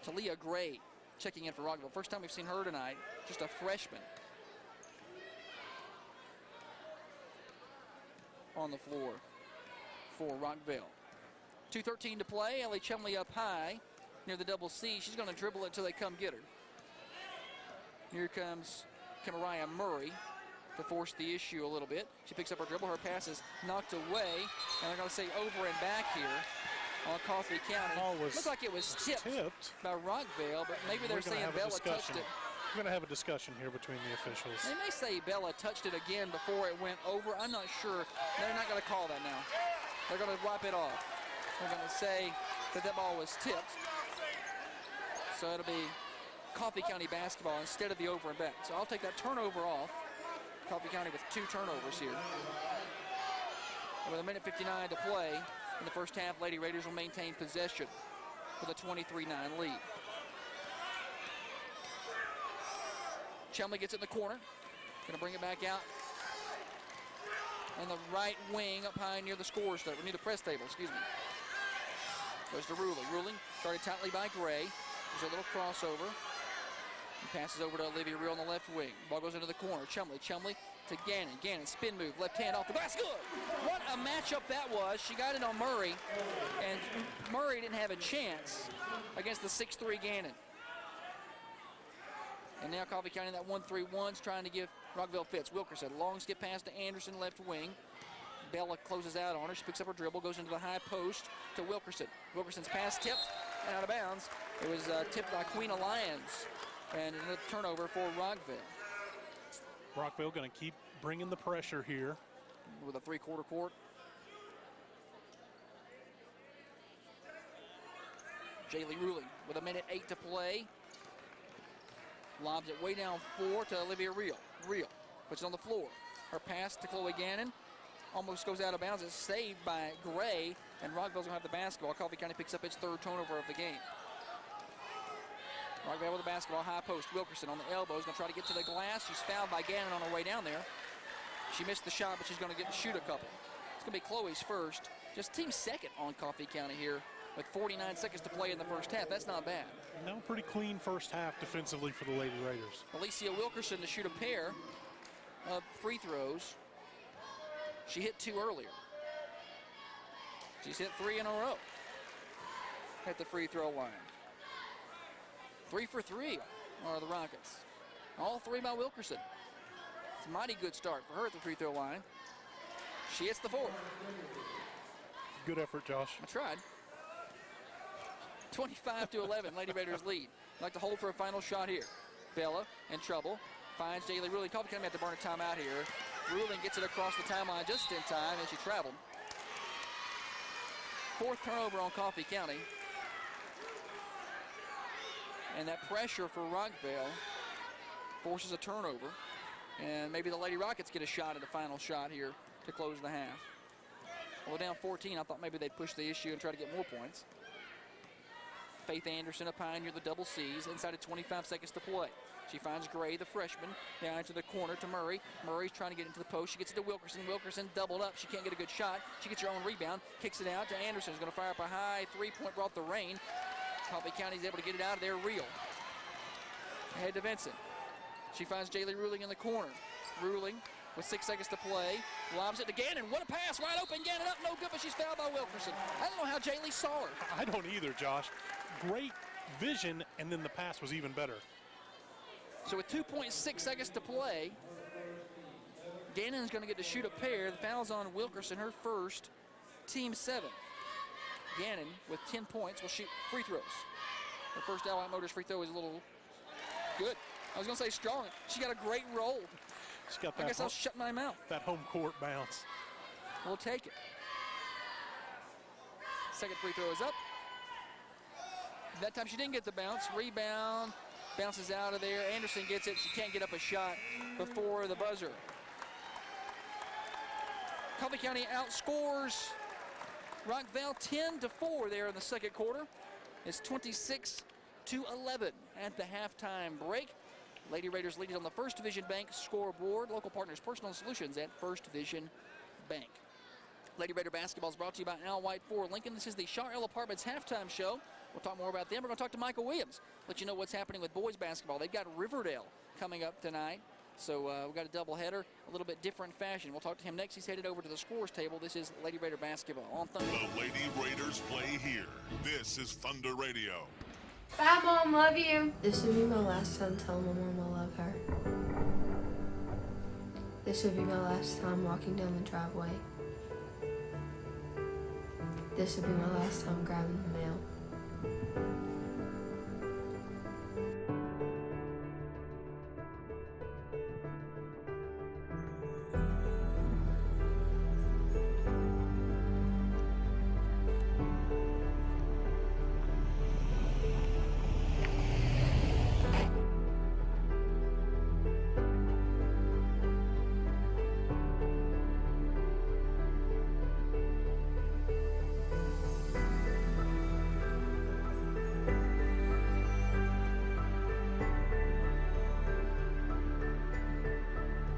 Talia Gray checking in for Rockvale. First time we've seen her tonight, just a freshman on the floor for Rockvale. 2:13 to play. Ellie Chumley up high near the double C. She's going to dribble it until they come get her. Here comes Kimariah Murray to force the issue a little bit. She picks up her dribble. Her pass is knocked away. And they're going to say over and back here on Coffee County. Looked like it was tipped by Rockvale, but maybe they're saying Bella touched it. We're going to have a discussion here between the officials. They may say Bella touched it again before it went over. I'm not sure. They're not going to call that now. They're going to wipe it off. They're going to say that that ball was tipped. So it'll be Coffee County basketball instead of the over and back. So I'll take that turnover off. Coffee County with 2 turnovers here. And with 1:59 to play in the first half, Lady Raiders will maintain possession with a 23-9 lead. Chumley gets it in the corner. Going to bring it back out. And the right wing up high near the scores table, near the press table, excuse me. Goes to Ruling. Ruling started tightly by Gray. There's a little crossover. He passes over to Olivia Reel on the left wing. Ball goes into the corner. Chumley to Gannon. Gannon, spin move, left hand off the basket. What a matchup that was. She got it on Murray, and Murray didn't have a chance against the 6'3" Gannon. And now Coffee County in that 1-3-1's trying to give Rockvale fits. Wilkerson, long skip pass to Anderson, left wing. Bella closes out on her. She picks up her dribble, goes into the high post to Wilkerson. Wilkerson's pass tipped and out of bounds. It was tipped by Queen Alliance. And another turnover for Rockvale. Rockvale going to keep bringing the pressure here. With a 3-quarter court. Jaylee Ruling with 1:08 to play. Lobs it way down 4 to Olivia Reel. Reel puts it on the floor. Her pass to Chloe Gannon almost goes out of bounds. It's saved by Gray, and Rockvale's going to have the basketball. Coffee County picks up its 3rd turnover of the game. Rockvale with the basketball, high post. Wilkerson on the elbow is going to try to get to the glass. She's fouled by Gannon on her way down there. She missed the shot, but she's going to get to shoot a couple. It's going to be Chloe's first. Just team second on Coffee County here with 49 seconds to play in the first half. That's not bad. No, pretty clean first half defensively for the Lady Raiders. Alicia Wilkerson to shoot a pair of free throws. She hit 2 earlier. She's hit 3 in a row at the free throw line. 3 for 3 are the Rockets. All 3 by Wilkerson. It's a mighty good start for her at the free throw line. She hits the 4th. Good effort, Josh. I tried. 25-11, Lady Raiders lead. Like to hold for a final shot here. Bella in trouble. Finds Jaylee Ruling. Coffee County have to burn a timeout here. Ruling gets it across the timeline just in time as she traveled. 4th turnover on Coffee County. And that pressure for Rockvale forces a turnover. And maybe the Lady Rockets get a shot at the final shot here to close the half. Well, down 14, I thought maybe they'd push the issue and try to get more points. Faith Anderson, a pioneer, the double C's, inside of 25 seconds to play. She finds Gray, the freshman, down into the corner to Murray. Murray's trying to get into the post. She gets it to Wilkerson. Wilkerson doubled up. She can't get a good shot. She gets her own rebound, kicks it out to Anderson. Who's going to fire up a high three-point, brought the rain. Coffee County's able to get it out of there real. Ahead to Vincent. She finds Jaylee Ruling in the corner. Ruling with 6 seconds to play. Lobs it to Gannon. What a pass. Wide open. Gannon up. No good, but she's fouled by Wilkerson. I don't know how Jaylee saw her. I don't either, Josh. Great vision, and then the pass was even better. So with 2.6 seconds to play, Gannon's going to get to shoot a pair. The foul's on Wilkerson, her first, team 7. Gannon with 10 points will shoot free throws. Her first Allied Motors free throw is a little good. I was going to say strong. She got a great roll. She's got that. I guess I'll shut my mouth. That home court bounce. We'll take it. Second free throw is up. That time she didn't get the bounce. Rebound. Bounces out of there. Anderson gets it. She can't get up a shot before the buzzer. Coffee County outscores Rockvale 10-4 there in the second quarter. It's 26-11 at the halftime break. Lady Raiders lead it on the First Division Bank scoreboard. Local partners, Personal Solutions at First Division Bank. Lady Raider basketball is brought to you by Al White for Lincoln. This is the Shar L Apartments halftime show. We'll talk more about them. We're going to talk to Michael Williams, let you know what's happening with boys basketball. They've got Riverdale coming up tonight. So we've got a doubleheader, a little bit different fashion. We'll talk to him next. He's headed over to the scores table. This is Lady Raider basketball on Thunder. The Lady Raiders play here. This is Thunder Radio. Bye, Mom. Love you. This would be my last time telling my mom I love her. This would be my last time walking down the driveway. This would be my last time grabbing the mail.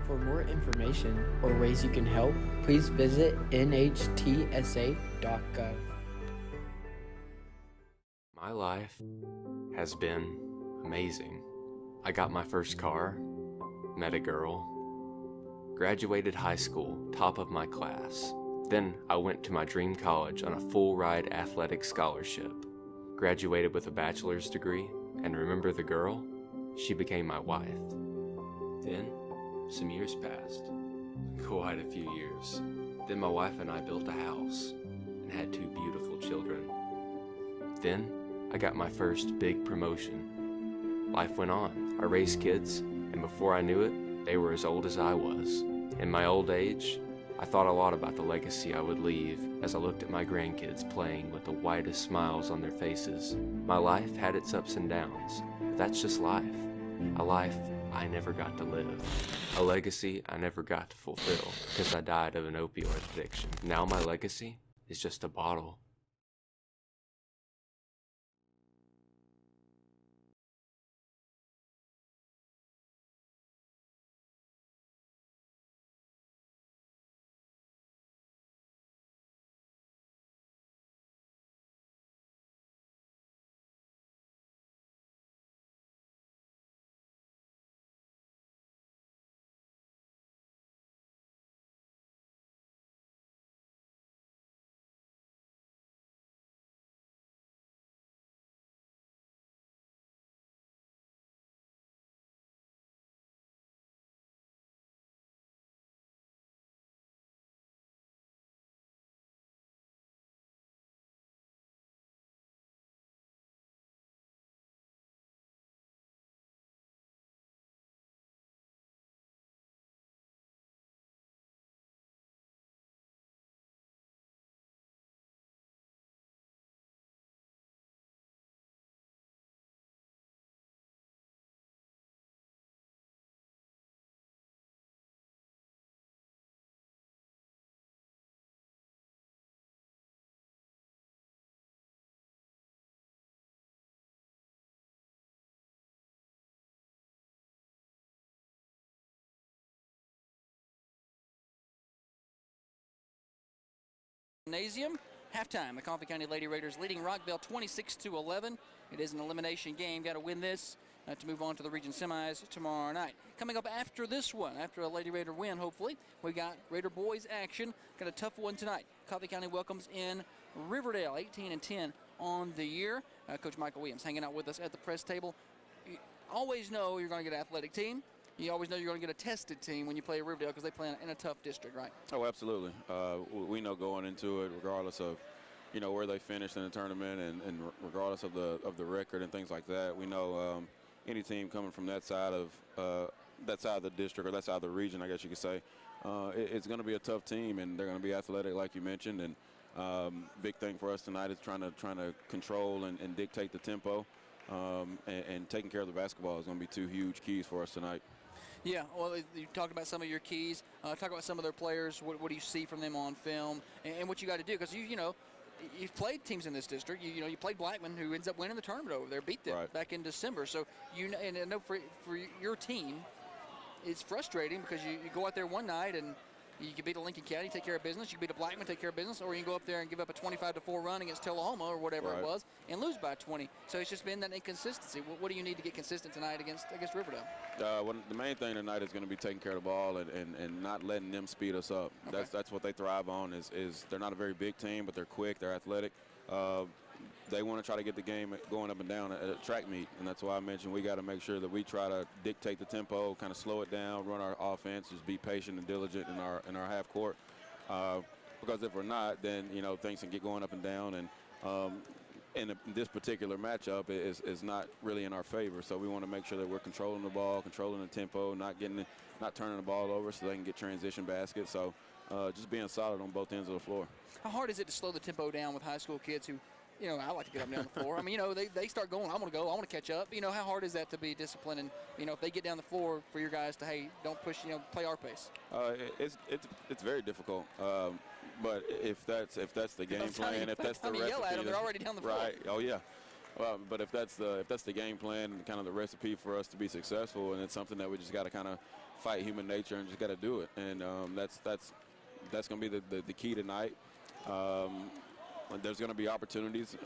For more information or ways you can help, please visit nhtsa.gov. My life has been amazing. I got my first car, met a girl, graduated high school, top of my class. Then I went to my dream college on a full-ride athletic scholarship, graduated with a bachelor's degree, and remember the girl? She became my wife. Then, some years passed, quite a few years. Then my wife and I built a house and had 2 beautiful children. Then I got my first big promotion. Life went on. I raised kids, and before I knew it, they were as old as I was. In my old age, I thought a lot about the legacy I would leave as I looked at my grandkids playing with the widest smiles on their faces. My life had its ups and downs, but that's just life. A life I never got to live. A legacy I never got to fulfill because I died of an opioid addiction. Now my legacy is just a bottle Gymnasium. Halftime, the Coffee County Lady Raiders leading Rockvale 26-11. It is an elimination game. Got to win this to move on to the region semis tomorrow night. Coming up after this one, after a Lady Raider win, hopefully, we got Raider boys action. Got a tough one tonight. Coffee County welcomes in Riverdale, 18-10 on the year. Coach Michael Williams hanging out with us at the press table. You always know you're going to get an athletic team. You always know you're going to get a tested team when you play Riverdale because they play in a tough district, right? Oh, absolutely. We know going into it, regardless of, where they finished in the tournament and regardless of the record and things like that, we know any team coming from that side of the district or that side of the region, I guess you could say, it's going to be a tough team, and they're going to be athletic, like you mentioned. And big thing for us tonight is trying to control and dictate the tempo, and taking care of the basketball is going to be two huge keys for us tonight. Yeah, well, you talked about some of your keys. Talk about some of their players. What do you see from them on film, and what you got to do? Because you've played teams in this district. You played Blackman, who ends up winning the tournament over there, beat them back in December. So and I know for your team, it's frustrating because you go out there one night and you can beat a Lincoln County, take care of business. You can beat a Blackman, take care of business, or you can go up there and give up a 25-4 run against Tullahoma or whatever it was and lose by 20. So it's just been that inconsistency. What do you need to get consistent tonight against Riverdale? Well, the main thing tonight is going to be taking care of the ball and not letting them speed us up. Okay. That's what they thrive on. Is they're not a very big team, but they're quick, they're athletic. They want to try to get the game going up and down at a track meet, and that's why I mentioned we got to make sure that we try to dictate the tempo, kind of slow it down, run our offense, just be patient and diligent in our half court. Because if we're not, then things can get going up and down, and in this particular matchup is not really in our favor. So we want to make sure that we're controlling the ball, controlling the tempo, not turning the ball over so they can get transition baskets. So just being solid on both ends of the floor. How hard is it to slow the tempo down with high school kids who? I like to get up and down the floor. I mean, they start going, I want to go, I want to catch up. How hard is that to be disciplined? And, if they get down the floor for your guys to, hey, don't push, play our pace? It's very difficult. But if that's the game plan, if that's the recipe. Yell at them, they're already down the floor. Right, oh yeah. But if that's the game plan and kind of the recipe for us to be successful, and it's something that we just got to kind of fight human nature and just got to do it. And that's going to be the key tonight. There's going to be opportunities.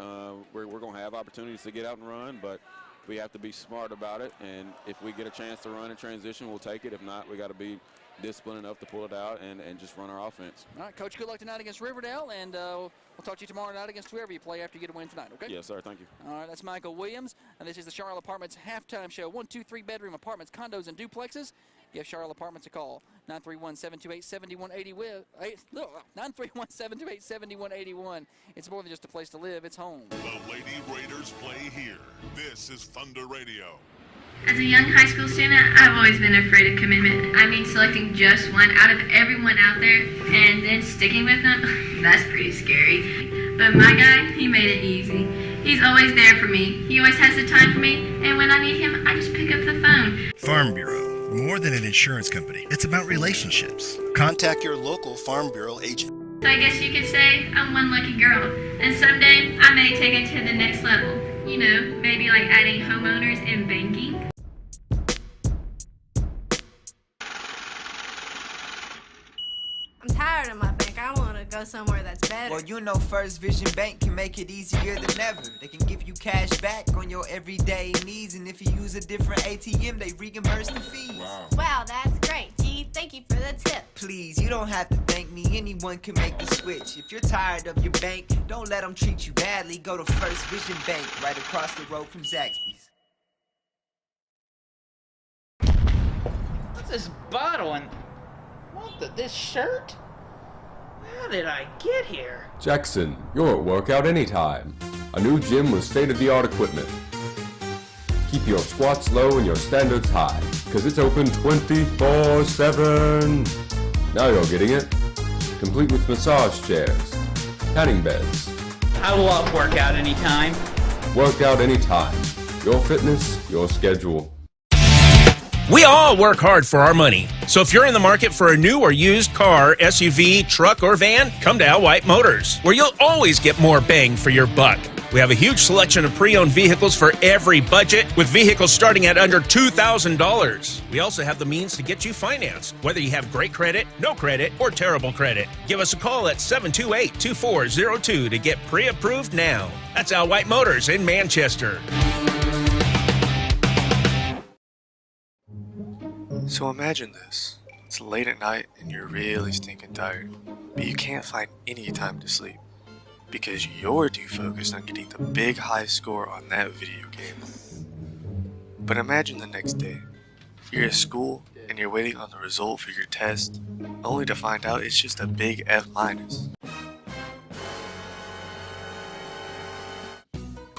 We're going to have opportunities to get out and run, but we have to be smart about it. And if we get a chance to run in transition, we'll take it. If not, we got to be disciplined enough to pull it out and just run our offense. All right, Coach, good luck tonight against Riverdale, and we'll talk to you tomorrow night against whoever you play after you get a win tonight, okay? Yes, sir. Thank you. All right, that's Michael Williams, and this is the Charlotte Apartments halftime show. 1, 2, 3 bedroom apartments, condos, and duplexes. Give Charlotte Apartments a call, 931-728-7181. 931-728-7181. It's more than just a place to live, it's home. The Lady Raiders play here. This is Thunder Radio. As a young high school student, I've always been afraid of commitment. I mean, selecting just one out of everyone out there and then sticking with them, that's pretty scary. But my guy, he made it easy. He's always there for me. He always has the time for me, and when I need him, I just pick up the phone. Farm Bureau, more than an insurance company. It's about relationships. Contact your local Farm Bureau agent. So I guess you could say I'm one lucky girl, and someday I may take it to the next level. Maybe like adding homeowners and banking. I'm tired of my bank. I want to go somewhere that's better. Well, First Vision Bank can make it easier than ever. They can give you cash back on your everyday needs, and if you use a different ATM, they reimburse the fees. Wow, that's great. Gee, thank you for the tip. Please, you don't have to thank me. Anyone can make the switch. If you're tired of your bank, don't let them treat you badly. Go to First Vision Bank, right across the road from Zaxby's. What's this bottle and this shirt? How did I get here? Jackson, you're at workout anytime. A new gym with state-of-the-art equipment. Keep your squats low and your standards high, because it's open 24/7. Now you're getting it. Complete with massage chairs, tanning beds. I love workout anytime. Workout anytime. Your fitness, your schedule. We all work hard for our money. So if you're in the market for a new or used car, SUV, truck, or van, come to Al White Motors, where you'll always get more bang for your buck. We have a huge selection of pre-owned vehicles for every budget, with vehicles starting at under $2,000. We also have the means to get you financed, whether you have great credit, no credit, or terrible credit. Give us a call at 728-2402 to get pre-approved now. That's Al White Motors in Manchester. So imagine this. It's late at night and you're really stinking tired, but you can't find any time to sleep because you're too focused on getting the big high score on that video game. But imagine the next day. You're at school and you're waiting on the result for your test, only to find out it's just a big F-.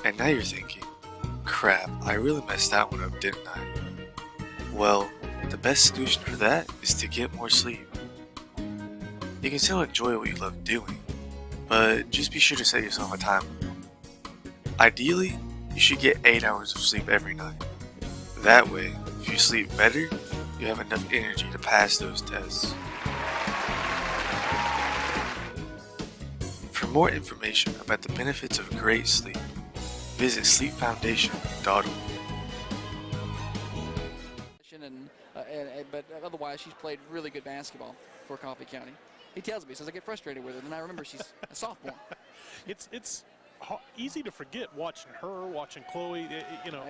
And now you're thinking, crap, I really messed that one up, didn't I? Well, the best solution for that is to get more sleep. You can still enjoy what you love doing, but just be sure to set yourself a time limit. Ideally, you should get 8 hours of sleep every night. That way, if you sleep better, you have enough energy to pass those tests. For more information about the benefits of great sleep, visit sleepfoundation.org. But otherwise, she's played really good basketball for Coffee County. He tells me, he says, I get frustrated with her, and I remember she's a sophomore. It's easy to forget watching her, watching Chloe,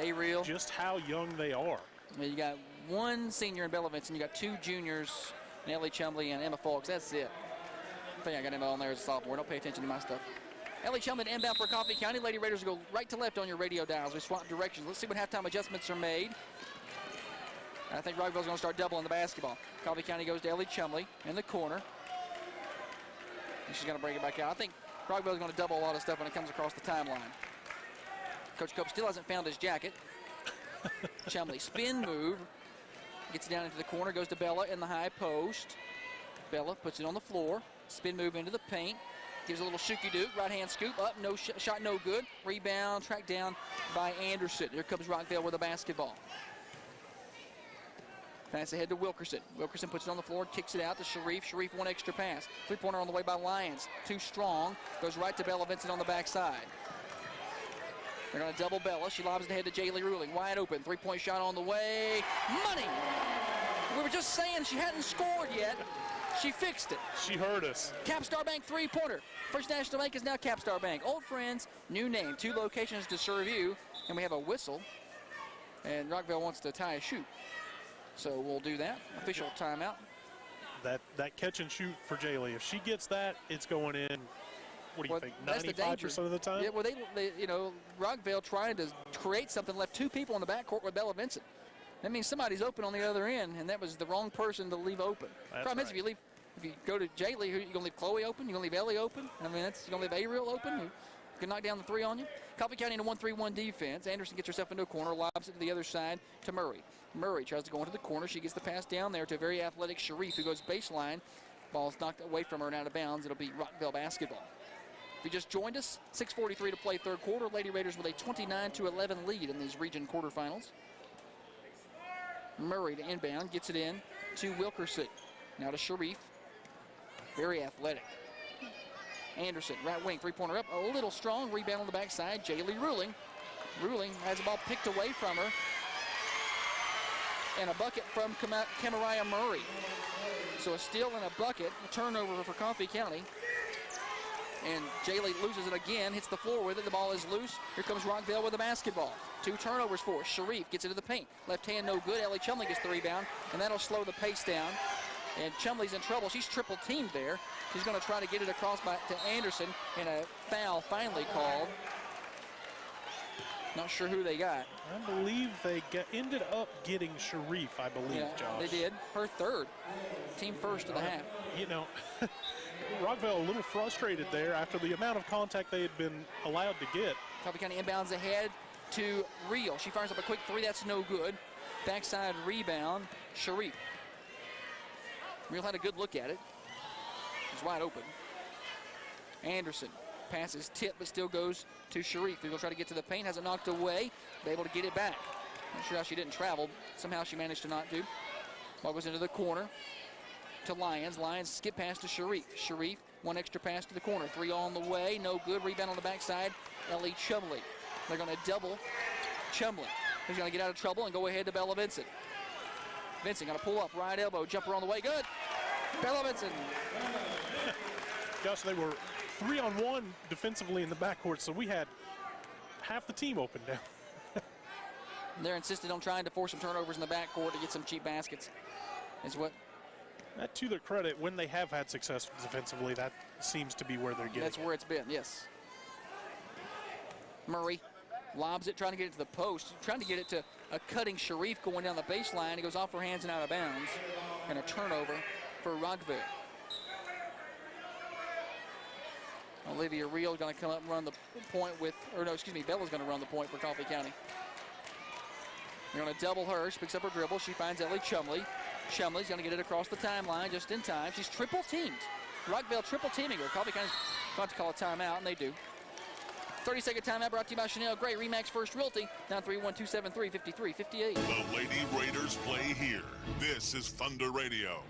A-Real. Just how young they are. You got one senior in Bella Vincent, you got two juniors, Ellie Chumley and Emma Fulks. That's it. I think I got Emma on there as a sophomore. Don't pay attention to my stuff. Ellie Chumley to inbound for Coffee County. Lady Raiders go right to left on your radio dials. We swap directions. Let's see what halftime adjustments are made. I think Rockvale's going to start doubling the basketball. Coffee County goes to Ellie Chumley in the corner. And she's going to bring it back out. I think Rockvale's going to double a lot of stuff when it comes across the timeline. Coach Cope still hasn't found his jacket. Chumley spin move. Gets it down into the corner, goes to Bella in the high post. Bella puts it on the floor. Spin move into the paint. Gives a little shooky-dook, right-hand scoop, up, no shot, no good. Rebound, tracked down by Anderson. Here comes Rockvale with a basketball. Pass ahead to Wilkerson. Wilkerson puts it on the floor, kicks it out to Sharif. Sharif, one extra pass. Three-pointer on the way by Lyons. Too strong. Goes right to Bella Vincent on the backside. They're going to double Bella. She lobs it ahead to Jaylee Ruling. Wide open. Three-point shot on the way. Money! We were just saying she hadn't scored yet. She fixed it. She heard us. Capstar Bank three-pointer. First National Bank is now Capstar Bank. Old friends, new name. 2 locations to serve you. And we have a whistle. And Rockvale wants to tie a shoot. So we'll do that. Official timeout. That catch and shoot for Jaylee. If she gets that, it's going in. What do you think? 95% of the time? Yeah. Well, they Rockvale trying to create something, left 2 people in the backcourt with Bella Vincent. That means somebody's open on the other end, and that was the wrong person to leave open. Problem is, if you go to Jaylee, you're gonna leave Chloe open. You're gonna leave Ellie open. I mean, you're gonna leave A-Real open. Who can knock down the 3 on you. Coffee County in a 1-3-1 defense. Anderson gets herself into a corner, lobs it to the other side to Murray. Murray tries to go into the corner. She gets the pass down there to a very athletic Sharif, who goes baseline. Ball's knocked away from her and out of bounds. It'll be Rockvale basketball. If you just joined us, 6:43 to play third quarter. Lady Raiders with a 29-11 lead in these region quarterfinals. Murray to inbound, gets it in to Wilkerson. Now to Sharif. Very athletic. Anderson, right wing, three-pointer up, a little strong. Rebound on the backside. Jaylee Ruling. Ruling has the ball picked away from her. And a bucket from Kamariah Murray. So a steal and a bucket, a turnover for Coffee County. And Jaylee loses it again, hits the floor with it. The ball is loose. Here comes Rockvale with the basketball. 2 turnovers for us. Sharif gets into the paint. Left hand no good. Ellie Chumley gets the rebound, and that'll slow the pace down. And Chumley's in trouble. She's triple teamed there. She's going to try to get it across to Anderson, and a foul finally called. Not sure who they got. I believe they ended up getting Sharif, I believe, yeah, Josh. They did. Her third. Team first of the half. You know, Rockvale a little frustrated there after the amount of contact they had been allowed to get. Coffee County inbounds ahead to Real. She fires up a quick 3. That's no good. Backside rebound, Sharif. Real had a good look at it. It's wide open. Anderson. Passes tip, but still goes to Sharif. He'll try to get to the paint, has it knocked away, be able to get it back. Not sure how she didn't travel. Somehow she managed to not do. Ball goes into the corner. to Lyons. Lyons skip pass to Sharif. Sharif, one extra pass to the corner. 3 on the way, no good. Rebound on the backside, Ellie Chumley. They're going to double Chumley, who's going to get out of trouble and go ahead to Bella Vincent. Vincent going to pull up, right elbow, jumper on the way, good. Bella Vincent. Gosh, they were 3-on-1 defensively in the backcourt, so we had half the team open now. They're insistent on trying to force some turnovers in the backcourt to get some cheap baskets. Is what. That, to their credit, when they have had success defensively, that seems to be where they're getting. That's where it's been, yes. Murray lobs it, trying to get it to the post, trying to get it to a cutting Sharif going down the baseline. He goes off her hands and out of bounds. And a turnover for Rockvale. Olivia Reel is going to come up and run the point with, or no, excuse me, Bella's going to run the point for Coffee County. They're going to double her. She picks up her dribble. She finds Ellie Chumley. Chumley's going to get it across the timeline just in time. She's triple teamed. Rockvale triple teaming her. Coffee County's about to call a timeout, and they do. 30-second timeout brought to you by Chanel Gray. Remax First Realty. Down 3-1-2-7-3, 53-58. The Lady Raiders play here. This is Thunder Radio.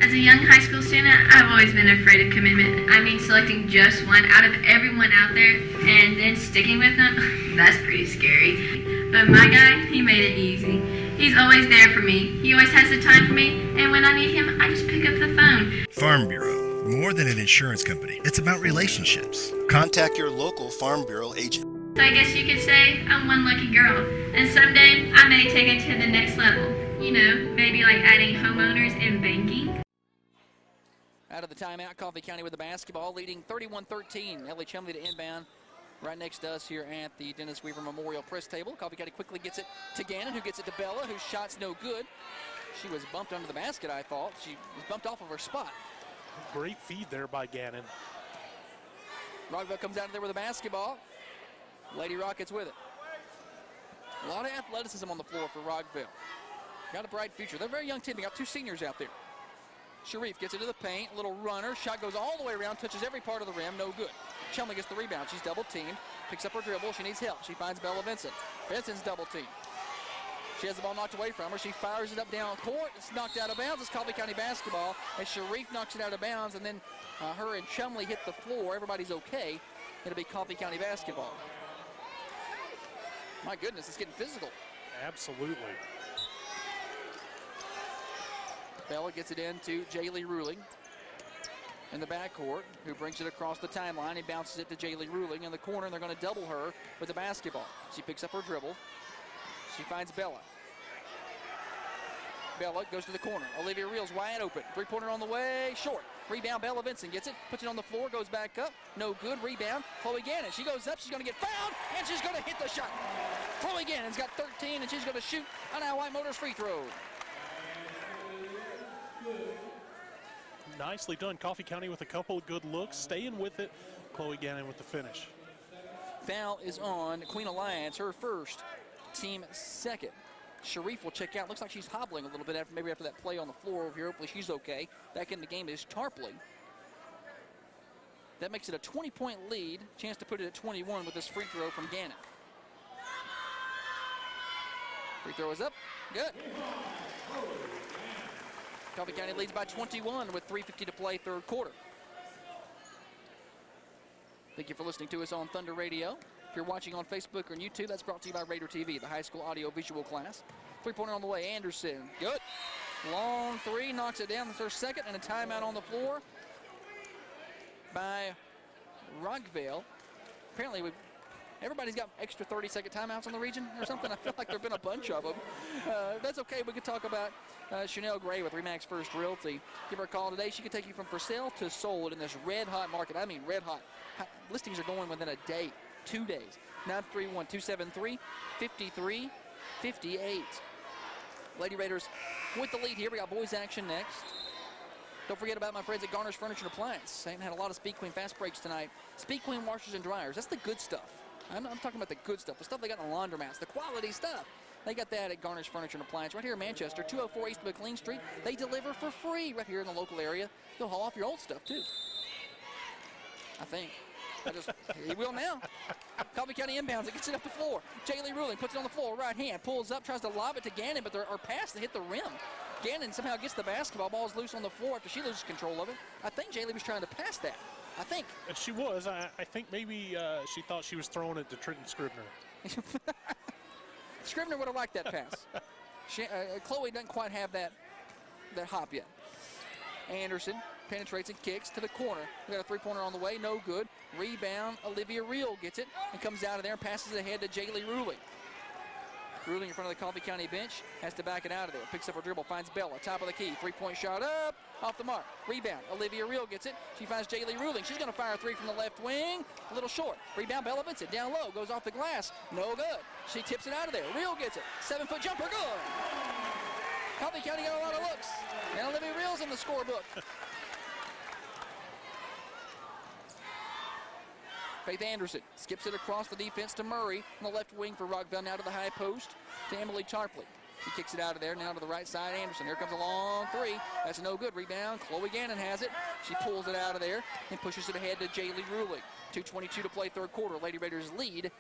As a young high school student, I've always been afraid of commitment. I mean, selecting just one out of everyone out there and then sticking with them, that's pretty scary. But my guy, he made it easy. He's always there for me. He always has the time for me, and when I need him, I just pick up the phone. Farm Bureau, more than an insurance company. It's about relationships. Contact your local Farm Bureau agent. So I guess you could say I'm one lucky girl, and someday I may take it to the next level. You know, maybe like adding homeowners and banking. Out of the timeout, Coffee County with the basketball, leading 31-13. Ellie Chumley to inbound right next to us here at the Dennis Weaver Memorial Press Table. Coffee County quickly gets it to Gannon, who gets it to Bella, whose shot's no good. She was bumped under the basket, I thought. She was bumped off of her spot. Great feed there by Gannon. Rockvale comes out of there with a basketball. Lady Rockets with it. A lot of athleticism on the floor for Rockvale. Got a bright future. They're a very young team. They got 2 seniors out there. Sharif gets into the paint, little runner, shot goes all the way around, touches every part of the rim, no good. Chumley gets the rebound, she's double teamed, picks up her dribble, she needs help. She finds Bella Vincent. Vincent's double teamed. She has the ball knocked away from her, she fires it up down court, it's knocked out of bounds. It's Coffee County basketball, and Sharif knocks it out of bounds, and then her and Chumley hit the floor. Everybody's okay. It'll be Coffee County basketball. My goodness, it's getting physical. Absolutely. Bella gets it into Jaylee Ruling in the backcourt, who brings it across the timeline. He bounces it to Jaylee Ruling in the corner, and they're going to double her with the basketball. She picks up her dribble. She finds Bella. Bella goes to the corner. Olivia Reel's wide open. 3-pointer on the way, short. Rebound, Bella Vincent gets it, puts it on the floor, goes back up. No good, rebound. Chloe Gannon, she goes up, she's going to get fouled, and she's going to hit the shot. Chloe Gannon's got 13, and she's going to shoot on our White Motors free throw. Nicely done. Coffee County with a couple of good looks, staying with it. Chloe Gannon with the finish. Foul is on Queen Alliance, her first, team second. Sharif will check out. Looks like she's hobbling a little bit maybe after that play on the floor over here. Hopefully she's okay. Back in the game is Tarpley. That makes it a 20-point lead. Chance to put it at 21 with this free throw from Gannon. Free throw is up. Good. Coffee County leads by 21 with 3:50 to play, third quarter. Thank you for listening to us on Thunder Radio. If you're watching on Facebook or on YouTube, that's brought to you by Raider TV, the high school audio-visual class. 3-pointer on the way, Anderson. Good. Long three, knocks it down. That's her second, and a timeout on the floor by Rockvale. Apparently, everybody's got extra 30-second timeouts in the region or something. I feel like there have been a bunch of them. That's okay. We could talk about Chanel Gray with Remax First Realty. Give her a call today. She can take you from for sale to sold in this red-hot market. I mean red-hot. Listings are going within a day, 2 days. 931-273-5358. Lady Raiders with the lead here. We got boys action next. Don't forget about my friends at Garner's Furniture and Appliance. They haven't had a lot of Speed Queen fast breaks tonight. Speed Queen washers and dryers. That's the good stuff. I'm talking about the good stuff, the stuff they got in the laundromats, the quality stuff. They got that at Garner's Furniture and Appliance right here in Manchester, 204 East McLean Street. They deliver for free right here in the local area. They'll haul off your old stuff too, I think. He will now. Coffee County inbounds it, gets it up the floor. Jaylee Ruling puts it on the floor, right hand, pulls up, tries to lob it to Gannon, but there are passes that hit the rim. Gannon somehow gets the basketball, ball's loose on the floor after she loses control of it. I think Jaylee was trying to pass that. I think. And she was. I think maybe she thought she was throwing it to Trenton Scribner. Scribner would have liked that pass. Chloe doesn't quite have that hop yet. Anderson penetrates and kicks to the corner. We got a three-pointer on the way, no good. Rebound, Olivia Reel gets it and comes out of there and passes it ahead to Jaylee Ruling. Ruling in front of the Coffee County bench, has to back it out of there. Picks up her dribble, finds Bella, top of the key. Three-point shot up, off the mark. Rebound, Olivia Reel gets it. She finds Jaylee Ruling. She's gonna fire a three from the left wing, a little short. Rebound, Bella Vincent, down low, goes off the glass, no good. She tips it out of there. Reel gets it, 7-foot jumper, good. Coffee County got a lot of looks. And Olivia Reel's in the scorebook. Faith Anderson skips it across the defense to Murray on the left wing for Rockvale, now to the high post to Emily Tarpley. She kicks it out of there, now to the right side, Anderson. Here comes a long three. That's no good. Rebound, Chloe Gannon has it. She pulls it out of there and pushes it ahead to Jaylee Ruling. 2:22 to play third quarter. Lady Raiders lead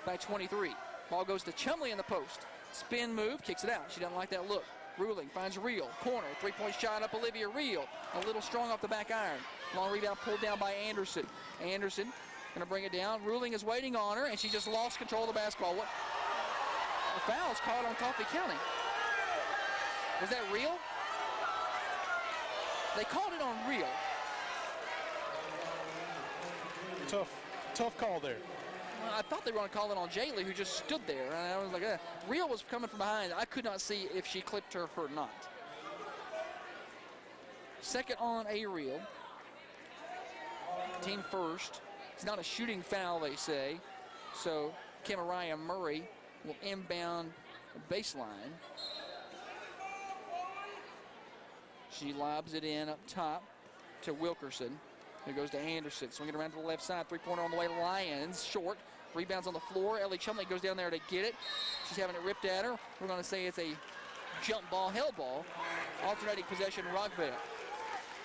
by 23. Ball goes to Chumley in the post. Spin move, kicks it out. She doesn't like that look. Ruling finds Reel, corner, three-point shot up Olivia Reel. A little strong off the back iron. Long rebound pulled down by Anderson. Anderson gonna bring it down. Ruling is waiting on her, and she just lost control of the basketball. What? The foul's caught on Coffee County. Was that Reel? They called it on Reel. Tough call there. Well, I thought they were going to call it on Jaylee, who just stood there. And I was like, Reel was coming from behind. I could not see if she clipped her or not. Second on a Reel. Team first. It's not a shooting foul, they say. So Kimariah Murray will inbound baseline. She lobs it in up top to Wilkerson, who goes to Anderson. Swinging around to the left side. Three-pointer on the way to Lions. Short. Rebounds on the floor. Ellie Chumley goes down there to get it. She's having it ripped at her. We're going to say it's a jump ball, held ball. Alternating possession, Rockvale.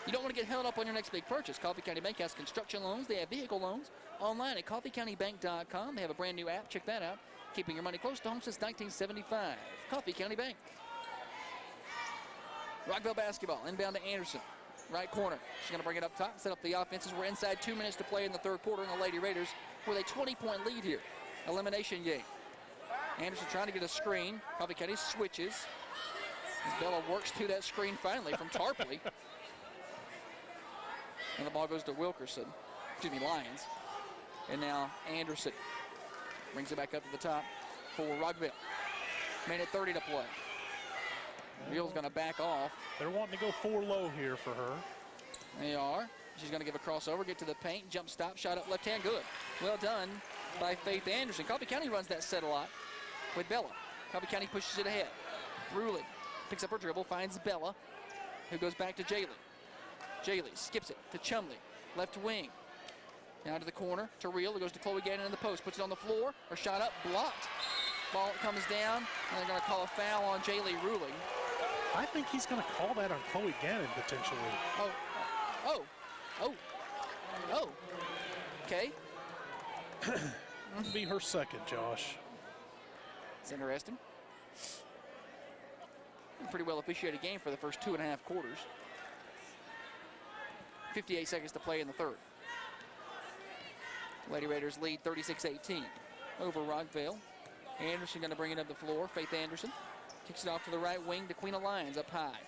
You don't want to get held up on your next big purchase. Coffee County Bank has construction loans. They have vehicle loans online at coffeecountybank.com. They have a brand new app. Check that out. Keeping your money close to home since 1975. Coffee County Bank. Rockvale basketball. Inbound to Anderson. Right corner. She's going to bring it up top, set up the offenses. We're inside 2 minutes to play in the third quarter, and the Lady Raiders with a 20-point lead here. Elimination game. Anderson trying to get a screen. Coffee County switches. As Bella works through that screen finally from Tarpley. And the ball goes to Wilkerson. Excuse me, Lions. And now Anderson brings it back up to the top for Rockvale. Minute 30 to play. Reel's going to back off. They're wanting to go 4 low here for her. They are. She's going to give a crossover, get to the paint, jump stop, shot up left hand, good. Well done by Faith Anderson. Coffee County runs that set a lot with Bella. Coffee County pushes it ahead. Ruling picks up her dribble, finds Bella, who goes back to Jaylee. Jaylee skips it to Chumley, left wing. Down to the corner to Reel, who goes to Chloe Gannon in the post, puts it on the floor, her shot up, blocked. Ball comes down, and they're going to call a foul on Jaylee Ruling. I think he's going to call that on Chloe Gannon potentially. Oh. Okay. That'll be her second, Josh. It's interesting. Pretty well officiated game for the first 2.5 quarters. 58 seconds to play in the third. Lady Raiders lead 36-18 over Rockvale. Anderson going to bring it up the floor. Faith Anderson kicks it off to the right wing to Queen of Lions up high.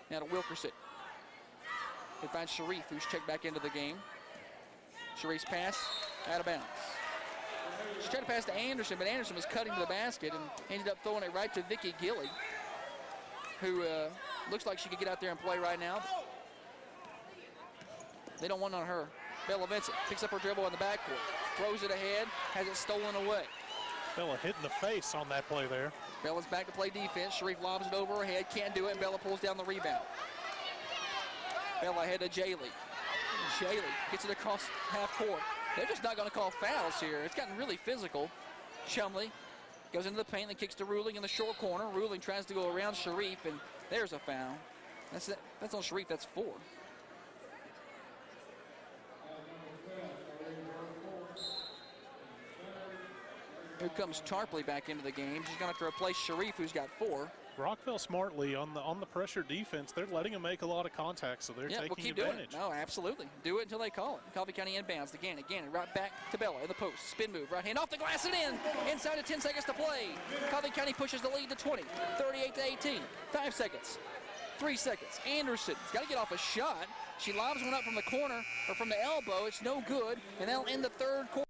Now to Wilkerson. They find Sharif, who's checked back into the game. Sharif's pass out of bounds. She tried to pass to Anderson, but Anderson was cutting to the basket and ended up throwing it right to Vicky Gilly, who looks like she could get out there and play right now. They don't want on her. Bella Vincent picks up her dribble in the backcourt, throws it ahead, has it stolen away. Bella hit in the face on that play there. Bella's back to play defense. Sharif lobs it over her head, can't do it, and Bella pulls down the rebound. Bella ahead to Jaylee. Jaylee gets it across half court. They're just not going to call fouls here. It's gotten really physical. Chumley goes into the paint and kicks to Ruling in the short corner. Ruling tries to go around Sharif, and there's a foul. That's on Sharif, that's 4. Here comes Tarpley back into the game. She's going to have to replace Sharif, who's got 4. Rockvale smartly on the pressure defense. They're letting him make a lot of contacts, so they're taking we'll keep advantage. doing it. No, absolutely. Do it until they call it. Coffee County inbounds to Gannon. Gannon right back to Bella in the post. Spin move, right hand off the glass and in. Inside of 10 seconds to play. Coffee County pushes the lead to 20, 38-18. 5 seconds, 3 seconds. Anderson's got to get off a shot. She lobs one up from the corner or from the elbow. It's no good, and they'll end the third quarter.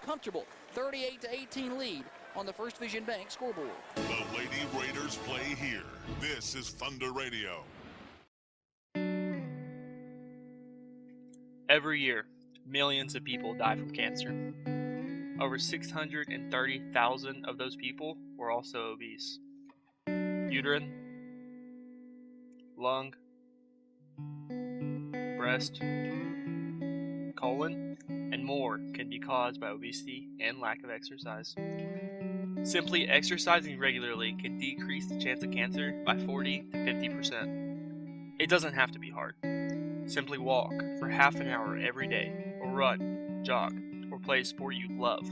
Comfortable 38-18 lead on the First Vision Bank scoreboard. The Lady Raiders play here. This is Thunder Radio. Every year, millions of people die from cancer. Over 630,000 of those people were also obese. Uterine, lung, breast, colon, and more can be caused by obesity and lack of exercise. Simply exercising regularly can decrease the chance of cancer by 40 to 50%. It doesn't have to be hard. Simply walk for half an hour every day, or run, jog, or play a sport you love.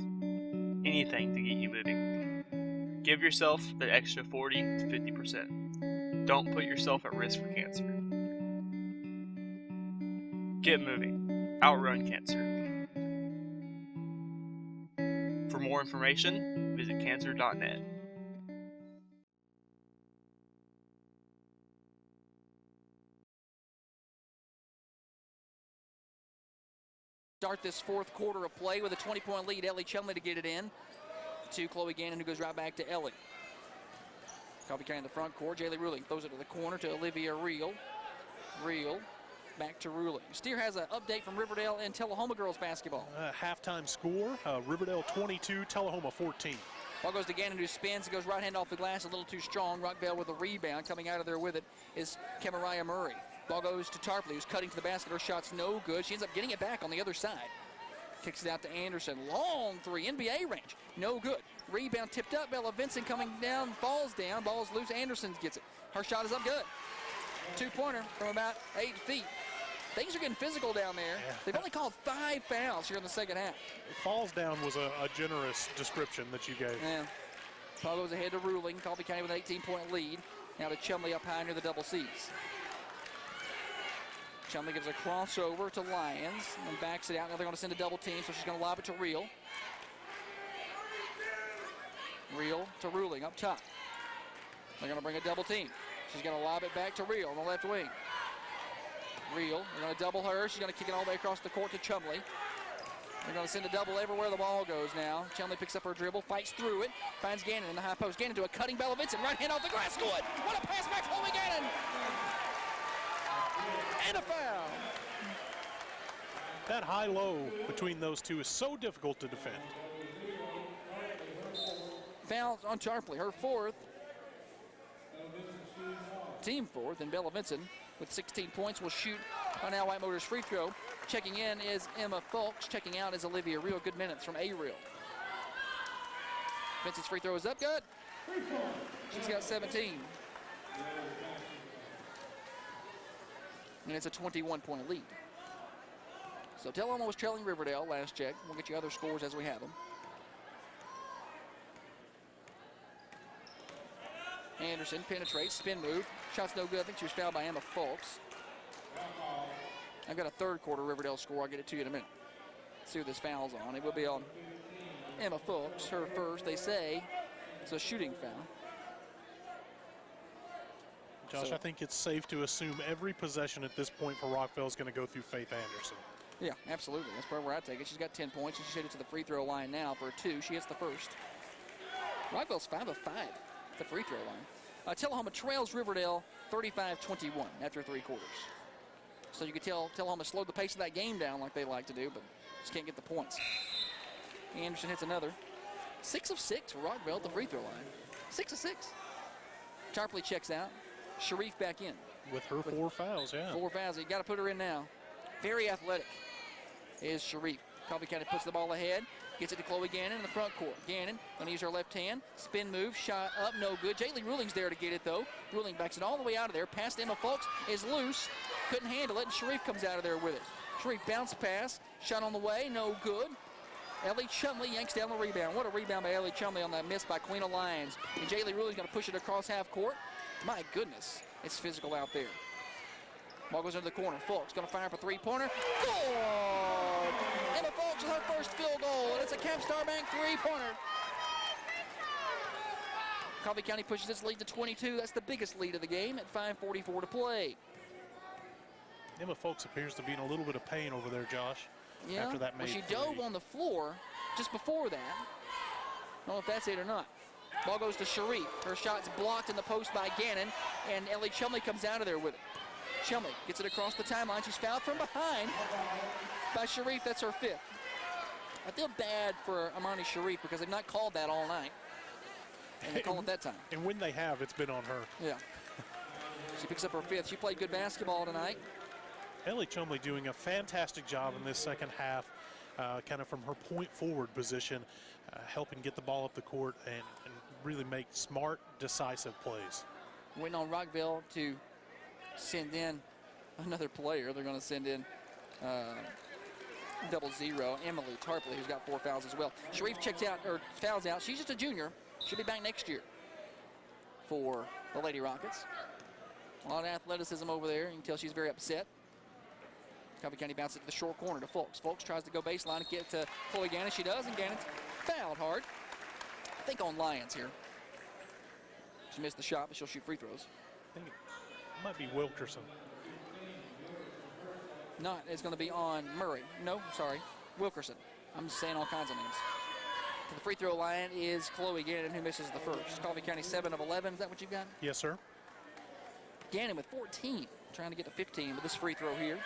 Anything to get you moving. Give yourself the extra 40 to 50%. Don't put yourself at risk for cancer. Get moving. Outrun cancer. For more information, visit cancer.net. Start this fourth quarter of play with a 20-point lead. Ellie Chumley to get it in to Chloe Gannon, who goes right back to Ellie. Coffee County in the front court. Jaylee Ruling throws it to the corner to Olivia Reel. Reel back to Ruling. Steer has an update from Riverdale and Tullahoma girls basketball. Halftime score, Riverdale 22, Tullahoma 14. Ball goes to Gannon, who spins. It goes right hand off the glass, a little too strong. Rockvale with a rebound. Coming out of there with it is Kemariah Murray. Ball goes to Tarpley, who's cutting to the basket. Her shot's no good. She ends up getting it back on the other side. Kicks it out to Anderson. Long three, NBA range. No good. Rebound tipped up. Bella Vincent coming down, falls down. Ball's loose. Anderson gets it. Her shot is up good. 2-pointer from about 8 feet. Things are getting physical down there. Yeah. They've only called 5 fouls here in the second half. Falls down was a generous description that you gave. Yeah. Ball goes ahead to Ruling. Coffee County with an 18-point lead. Now to Chumley up high near the double C's. Chumley gives a crossover to Lyons and backs it out. Now they're going to send a double team, so she's going to lob it to Reel. Reel to Ruling up top. They're going to bring a double team. She's going to lob it back to Reel on the left wing. Reel, they're going to double her. She's going to kick it all the way across the court to Chumley. They're going to send a double everywhere the ball goes now. Chumley picks up her dribble, fights through it, finds Gannon in the high post. Gannon to a cutting Bella Vincent, right hand off the glass, good. What a pass back, Chloe Gannon. And a foul. That high-low between those two is so difficult to defend. Foul on Tarpley, her 4th. Team 4th, and Bella Vincent with 16 points will shoot on Now White Motors free throw. Checking in is Emma Fulks. Checking out is Olivia Reel. Good minutes from A-Reel. Vincent's free throw is up good. She's got 17. And it's a 21-point lead. So Tullahoma was trailing Riverdale last check. We'll get you other scores as we have them. Anderson penetrates, spin move. Shot's no good. I think she was fouled by Emma Fulks. I've got a third quarter Riverdale score. I'll get it to you in a minute. Let's see who this foul's on. It will be on Emma Fulks, her first. They say it's a shooting foul. Josh, I think it's safe to assume every possession at this point for Rockvale is going to go through Faith Anderson. Yeah, absolutely. That's probably where I take it. She's got 10 points, and she's headed to the free throw line now for a 2. She hits the first. Rockvale's 5 of 5 at the free throw line. Tullahoma trails Riverdale 35-21 after 3 quarters. So you could tell Tullahoma slowed the pace of that game down like they like to do, but just can't get the points. Anderson hits another. 6 of 6 for Rockvale at the free throw line. 6 of 6. Tarpley checks out. Sharif back in. With her 4 fouls, yeah. 4 fouls. You got to put her in now. Very athletic is Sharif. Coffee County puts the ball ahead. Gets it to Chloe Gannon in the front court. Gannon going to use her left hand. Spin move. Shot up. No good. Jaylee Ruling's there to get it, though. Ruling backs it all the way out of there. Past Emma Fulks is loose. Couldn't handle it, and Sharif comes out of there with it. Sharif bounce pass. Shot on the way. No good. Ellie Chumley yanks down the rebound. What a rebound by Ellie Chumley on that miss by Queen of Lions. And Jaylee Ruley's going to push it across half court. My goodness, it's physical out there. Ball goes into the corner. Fulks going to fire up a three-pointer. Good! Emma Fulks with her first field goal, and it's a Capstar Bank three-pointer. Coffee County pushes its lead to 22. That's the biggest lead of the game at 5:44 to play. Emma Fulks appears to be in a little bit of pain over there, Josh. Yeah, after that well, she three. dove on the floor just before that. I don't know if that's it or not. Ball goes to Sharif. Her shot's blocked in the post by Gannon, and Ellie Chumley comes out of there with it. Chumley gets it across the timeline. She's fouled from behind by Sharif. That's her fifth. I feel bad for Amani Sharif because they've not called that all night. And they call it that time. And when they have, it's been on her. Yeah. She picks up her fifth. She played good basketball tonight. Ellie Chumley doing a fantastic job in this second half, kind of from her point forward position, helping get the ball up the court and really make smart, decisive plays. Waiting on Rockvale to send in another player. They're going to send in 00, Emily Tarpley, who's got 4 fouls as well. Sharif checks out, or fouls out. She's just a junior. She'll be back next year for the Lady Rockets. A lot of athleticism over there. You can tell she's very upset. Coffee County bounces it to the short corner to Fulks. Fulks tries to go baseline and get to Chloe Gannon. She does, and Gannon's fouled hard. I think on Lyons here. She missed the shot, but she'll shoot free throws. I think it might be Wilkerson. Not, it's going to be on Murray. No, sorry, Wilkerson. I'm just saying all kinds of names. To the free throw line is Chloe Gannon, who misses the first. Coffee County 7 of 11. Is that what you've got? Yes, sir. Gannon with 14, trying to get to 15 with this free throw here.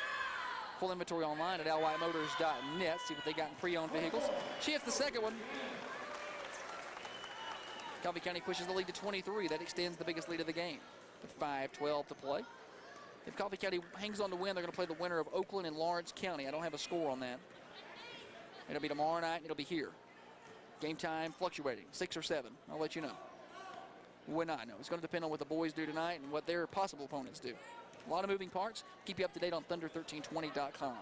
Full inventory online at alwhitmotors.net. See what they got in pre-owned vehicles. She hits the second one. Coffee County pushes the lead to 23. That extends the biggest lead of the game with 5:12 to play. If Coffee County hangs on to win, they're going to play the winner of Oakland and Lawrence County. I don't have a score on that. It'll be tomorrow night, and it'll be here. Game time fluctuating, 6 or 7. I'll let you know. When I know. It's going to depend on what the boys do tonight and what their possible opponents do. A lot of moving parts. Keep you up to date on Thunder1320.com.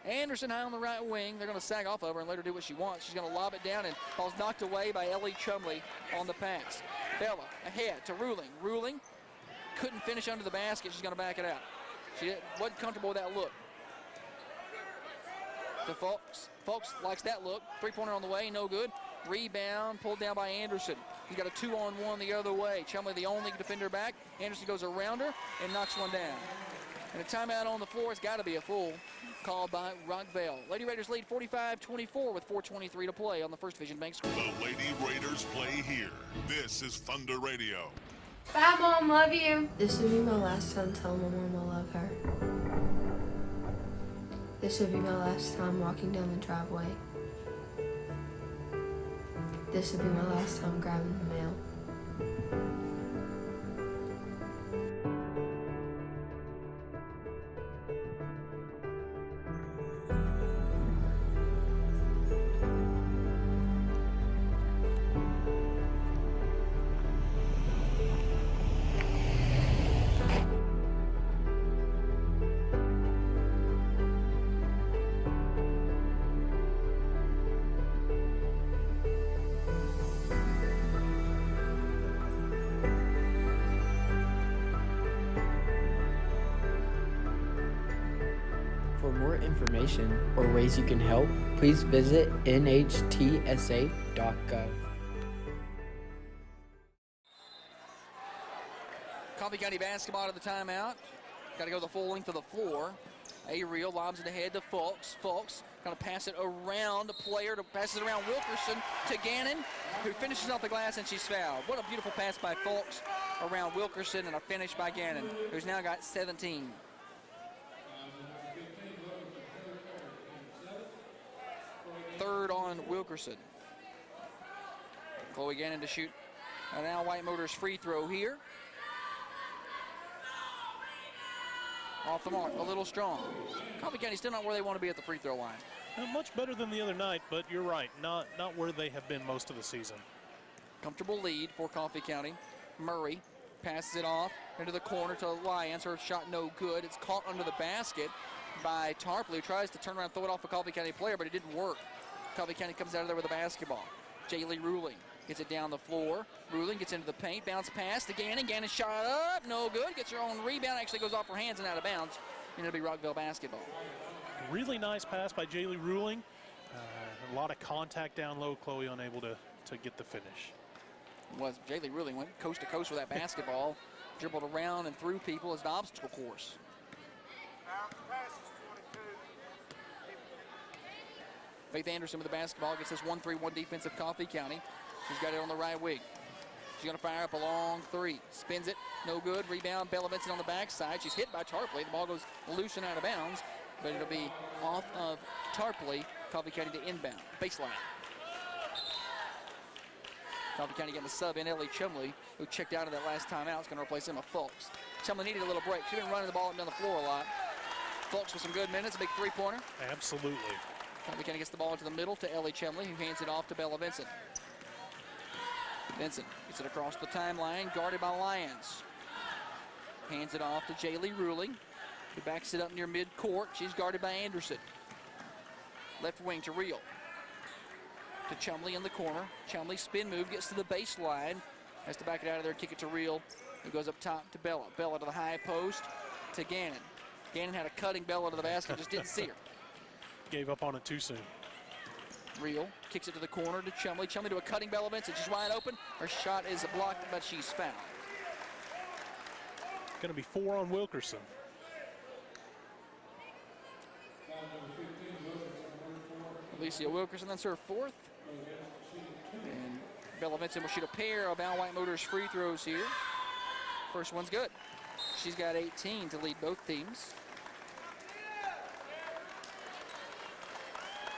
Anderson high on the right wing. They're going to sag off of her and let her do what she wants. She's going to lob it down, and ball's knocked away by Ellie Chumley on the pass. Bella ahead to Ruling. Ruling couldn't finish under the basket. She's going to back it out. She wasn't comfortable with that look. To Fulks. Fulks likes that look. Three-pointer on the way, no good. Rebound pulled down by Anderson. He's got a 2-on-1 the other way. Chumley the only defender back. Anderson goes around her and knocks one down. And a timeout on the floor. It's got to be a full, called by Rockvale. Lady Raiders lead 45-24 with 4:23 to play on the First Division Bank score. The Lady Raiders play here. This is Thunder Radio. Bye, Mom. Love you. This will be my last time telling my mom I love her. This will be my last time walking down the driveway. This will be my last time grabbing the mail. For more information or ways you can help, please visit nhtsa.gov. Coffee County basketball to the timeout. Got to go the full length of the floor. Ariel lobs it ahead to Fulks. Fulks going to pass it around the player, passes around Wilkerson to Gannon, who finishes off the glass, and she's fouled. What a beautiful pass by Fulks around Wilkerson, and a finish by Gannon, who's now got 17. Third on Wilkerson. Chloe Gannon to shoot an Al White Motors free throw here. Off the mark, a little strong. Coffee County still not where they want to be at the free throw line. Much better than the other night, but you're right, not where they have been most of the season. Comfortable lead for Coffee County. Murray passes it off into the corner to Lyons. Her shot no good. It's caught under the basket by Tarpley, who tries to turn around and throw it off a Coffee County player, but it didn't work. Coffee County comes out of there with a basketball. Jaylee Ruling gets it down the floor. Ruling gets into the paint, bounce pass to Gannon. Gannon shot up, no good. Gets her own rebound, actually goes off her hands and out of bounds. And it'll be Rockvale basketball. Really nice pass by Jaylee Ruling. A lot of contact down low. Chloe unable to get the finish. Jaylee Ruling went coast to coast with that basketball. Dribbled around and through people as an obstacle course. Faith Anderson with the basketball gets this 1-3-1 defense of Coffee County. She's got it on the right wing. She's going to fire up a long three. Spins it, no good. Rebound, Bella Vincent on the backside. She's hit by Tarpley. The ball goes loose and out of bounds, but it'll be off of Tarpley. Coffee County to inbound. Baseline. Coffee County getting the sub in. Ellie Chumley, who checked out of that last time out, is going to replace Emma Fulks. Chumley needed a little break. She's been running the ball up and down the floor a lot. Fulks with some good minutes, a big three-pointer. Absolutely. Coffee County gets the ball into the middle to Ellie Chumley, who hands it off to Bella Vincent. Vincent gets it across the timeline, guarded by Lyons. Hands it off to Jaylee Ruling, who backs it up near midcourt. She's guarded by Anderson. Left wing to Reel. To Chumley in the corner. Chumley spin move, gets to the baseline. Has to back it out of there, kick it to Reel. It goes up top to Bella. Bella to the high post to Gannon. Gannon had a cutting Bella to the basket, just didn't see her. Gave up on it too soon. Reel kicks it to the corner to Chumley. Chumley to a cutting Bella Vincent. She's wide open. Her shot is blocked, but she's fouled. Going to be 4 on Wilkerson. Alicia Wilkerson, that's her 4th. And Bella Vincent will shoot a pair of Al White Motors free throws here. First one's good. She's got 18 to lead both teams.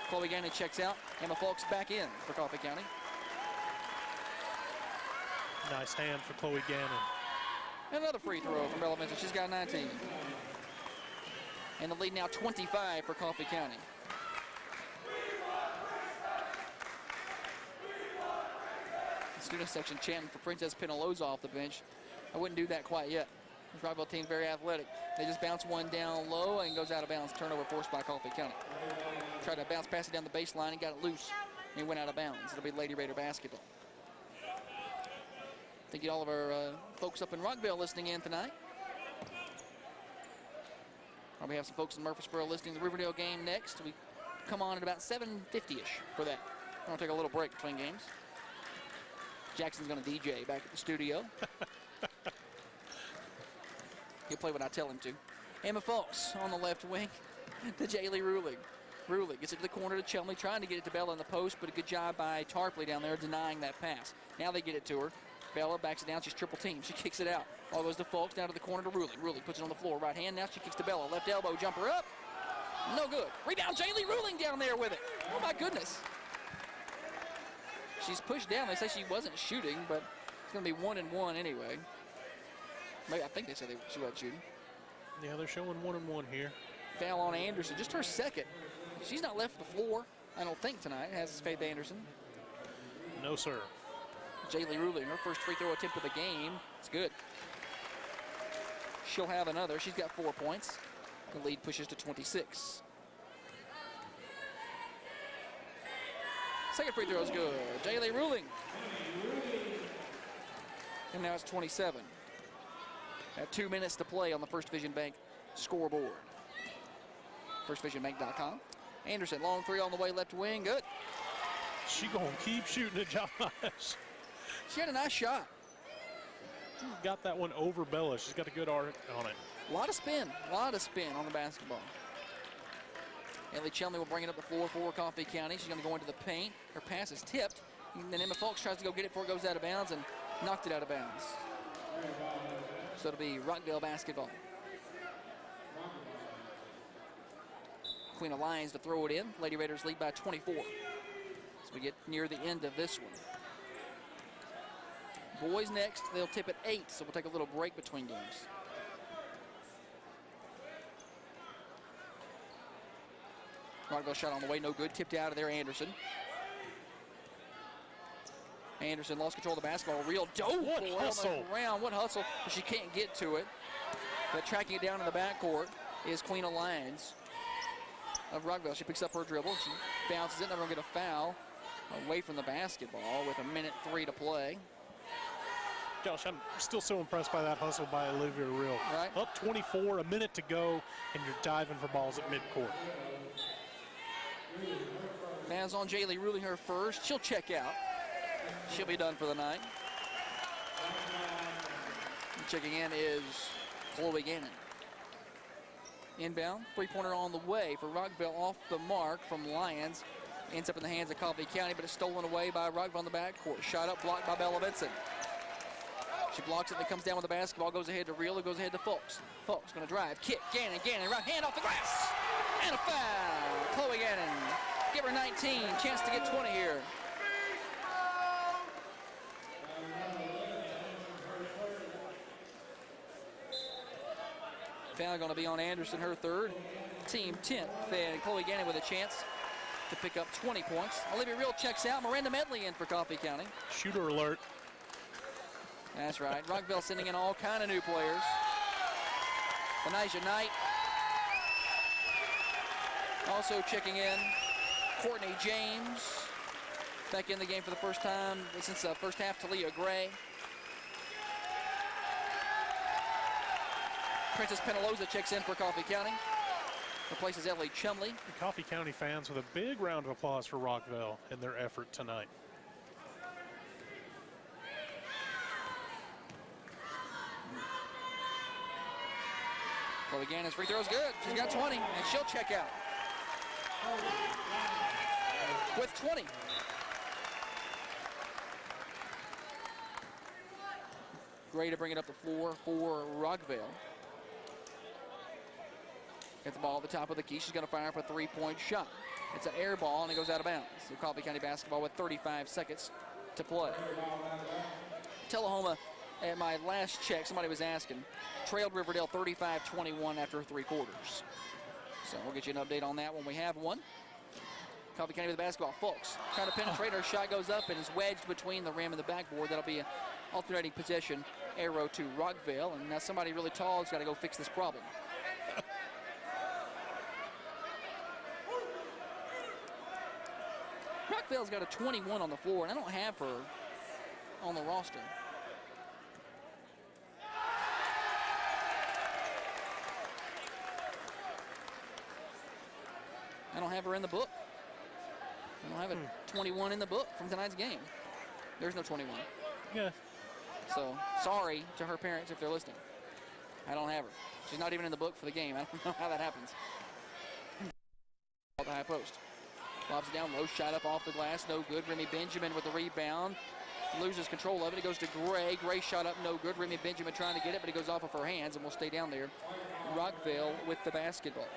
Chloe Gannon checks out. Emma Fulks back in for Coffee County. Nice hand for Chloe Gannon. Another free throw from Bella Vincent. She's got 19. And the lead now 25 for Coffee County. The student section chanting for Princess Penaloza off the bench. I wouldn't do that quite yet. This Rockvale team's very athletic. They just bounce one down low and goes out of bounds. Turnover forced by Coffee County. Tried to bounce past it down the baseline and got it loose. And he went out of bounds. It'll be Lady Raider basketball. Thank you to all of our folks up in Rockvale listening in tonight. We have some folks in Murfreesboro listening to the Riverdale game next. We come on at about 7:50-ish for that. We're going to take a little break between games. Jackson's going to DJ back at the studio. He'll play what I tell him to. Emma Fulks on the left wing to Jaylee Ruling. Ruling gets it to the corner to Chumley, trying to get it to Bella in the post, but a good job by Tarpley down there denying that pass. Now they get it to her. Bella backs it down. She's triple teamed. She kicks it out. Ball goes to Fulks, down to the corner to Ruling. Ruling puts it on the floor. Right hand. Now she kicks to Bella. Left elbow. Jumper up. No good. Rebound. Jaylee Ruling down there with it. Oh, my goodness. She's pushed down. They say she wasn't shooting, but it's going to be 1-1 anyway. Maybe, I think they said she wasn't shooting. Yeah, they're showing 1-1 here. Foul on Anderson. Just her second. She's not left the floor, I don't think, tonight. Has Faith Anderson. No, sir. Jaylee Ruling, her first free throw attempt of the game. It's good. She'll have another. She's got 4 points. The lead pushes to 26. Second free throw is good. Jaylee Ruling. And now it's 27. At 2 minutes to play on the First Vision Bank scoreboard. FirstVisionBank.com. Anderson, long three on the way, left wing, good. She gonna keep shooting it, Josh. She had a nice shot. Got that one over Bella. She's got a good arc on it. A lot of spin on the basketball. Ellie Chumley will bring it up the floor for Coffee County. She's gonna go into the paint. Her pass is tipped. And then Emma Fulks tries to go get it before it goes out of bounds and knocked it out of bounds. So it'll be Rockvale basketball. Queen of Lions to throw it in. Lady Raiders lead by 24. So we get near the end of this one. Boys next, they'll tip at 8, so we'll take a little break between games. Rockvale shot on the way, no good. Tipped out of there, Anderson. Anderson lost control of the basketball. Real dope on the ground. What hustle, but she can't get to it. But tracking it down in the backcourt is Queen of Lions of Rockvale. She picks up her dribble. She bounces it, never going to get a foul away from the basketball with 1:03 to play. Gosh, I'm still so impressed by that hustle by Olivia Real. Right. Up 24, a minute to go, and you're diving for balls at midcourt. Fans on Jaylee ruling her first. She'll check out. She'll be done for the night. And checking in is Chloe Gannon. Inbound, three-pointer on the way for Rockvale, off the mark from Lyons. Ends up in the hands of Coffee County, but it's stolen away by Rockvale on the backcourt. Shot up, blocked by Bella Benson. She blocks it, then comes down with the basketball, goes ahead to Real, who goes ahead to Fulks. Fulks gonna drive, kick, Gannon, right hand off the glass, and a foul. Chloe Gannon, give her 19, chance to get 20 here. Foul gonna be on Anderson, her third, team 10th, and Chloe Gannon with a chance to pick up 20 points. Olivia Real checks out, Miranda Medley in for Coffee County. Shooter alert. That's right. Rockvale sending in all kind of new players. Benijah Knight. Also checking in, Courtney James. Back in the game for the first time since the first half, Talia Gray. Princess Penaloza checks in for Coffee County. Replaces Ellie Chumley. The Coffee County fans with a big round of applause for Rockvale and their effort tonight. Chloe Gannon's free throw's good. She's got 20, and she'll check out with 20. Gray to bring it up the floor for Rockvale. Get the ball at the top of the key. She's going to fire up a three-point shot. It's an air ball, and it goes out of bounds. So Coffee County basketball with 35 seconds to play. Tullahoma, at my last check, somebody was asking, trailed Riverdale 35-21 after three quarters. So we'll get you an update on that when we have one. Coffee County with the basketball. Fulks trying to penetrate. Her shot goes up and is wedged between the rim and the backboard. That'll be an alternating possession arrow to Rockvale. And now somebody really tall has got to go fix this problem. Rockvale's got a 21 on the floor, and I don't have her on the roster. I don't have her in the book. I don't have a 21 in the book from tonight's game. There's no 21. Yeah. So, sorry to her parents if they're listening. I don't have her. She's not even in the book for the game. I don't know how that happens. The high post. Lobs it down low, shot up off the glass, no good. Remy Benjamin with the rebound. Loses control of it. It goes to Gray. Gray shot up, no good. Remy Benjamin trying to get it, but it goes off of her hands and will stay down there. Rockvale with the basketball.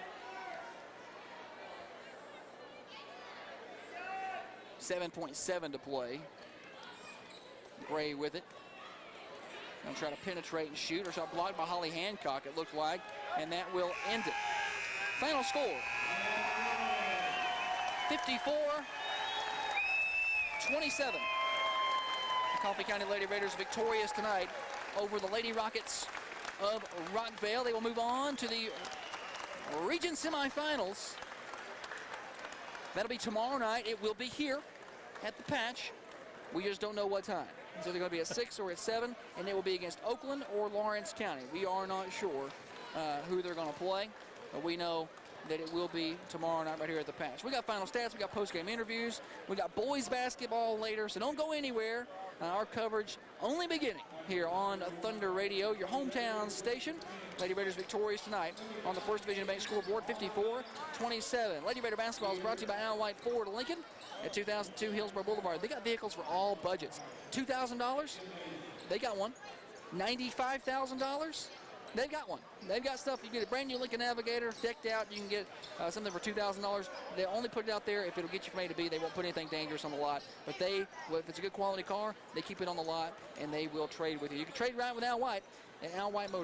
7.7 to play. Gray with it. Gonna try to penetrate and shoot. Her shot blocked by Holly Hancock, it looked like, and that will end it. Final score, 54-27. The Coffee County Lady Raiders victorious tonight over the Lady Rockets of Rockvale. They will move on to the region semifinals. That'll be tomorrow night. It will be here at the Patch. We just don't know what time. So they're going to be at 6 or at 7, and it will be against Oakland or Lawrence County. We are not sure who they're going to play, but we know that it will be tomorrow night right here at the Patch. We got final stats, we got post-game interviews, we got boys basketball later, so don't go anywhere. Our coverage only beginning here on Thunder Radio, your hometown station. Lady Raiders victorious tonight on the First Division Bank scoreboard, 54-27. Lady Raider basketball is brought to you by Al White Ford Lincoln at 2002 Hillsborough Boulevard. They got vehicles for all budgets. $2,000? They got one. $95,000? They've got one. They've got stuff. You get a brand new Lincoln Navigator decked out. You can get something for $2,000. They only put it out there if it'll get you from A to B. They won't put anything dangerous on the lot. But if it's a good quality car, they keep it on the lot and they will trade with you. You can trade right with Al White at Al White Motors.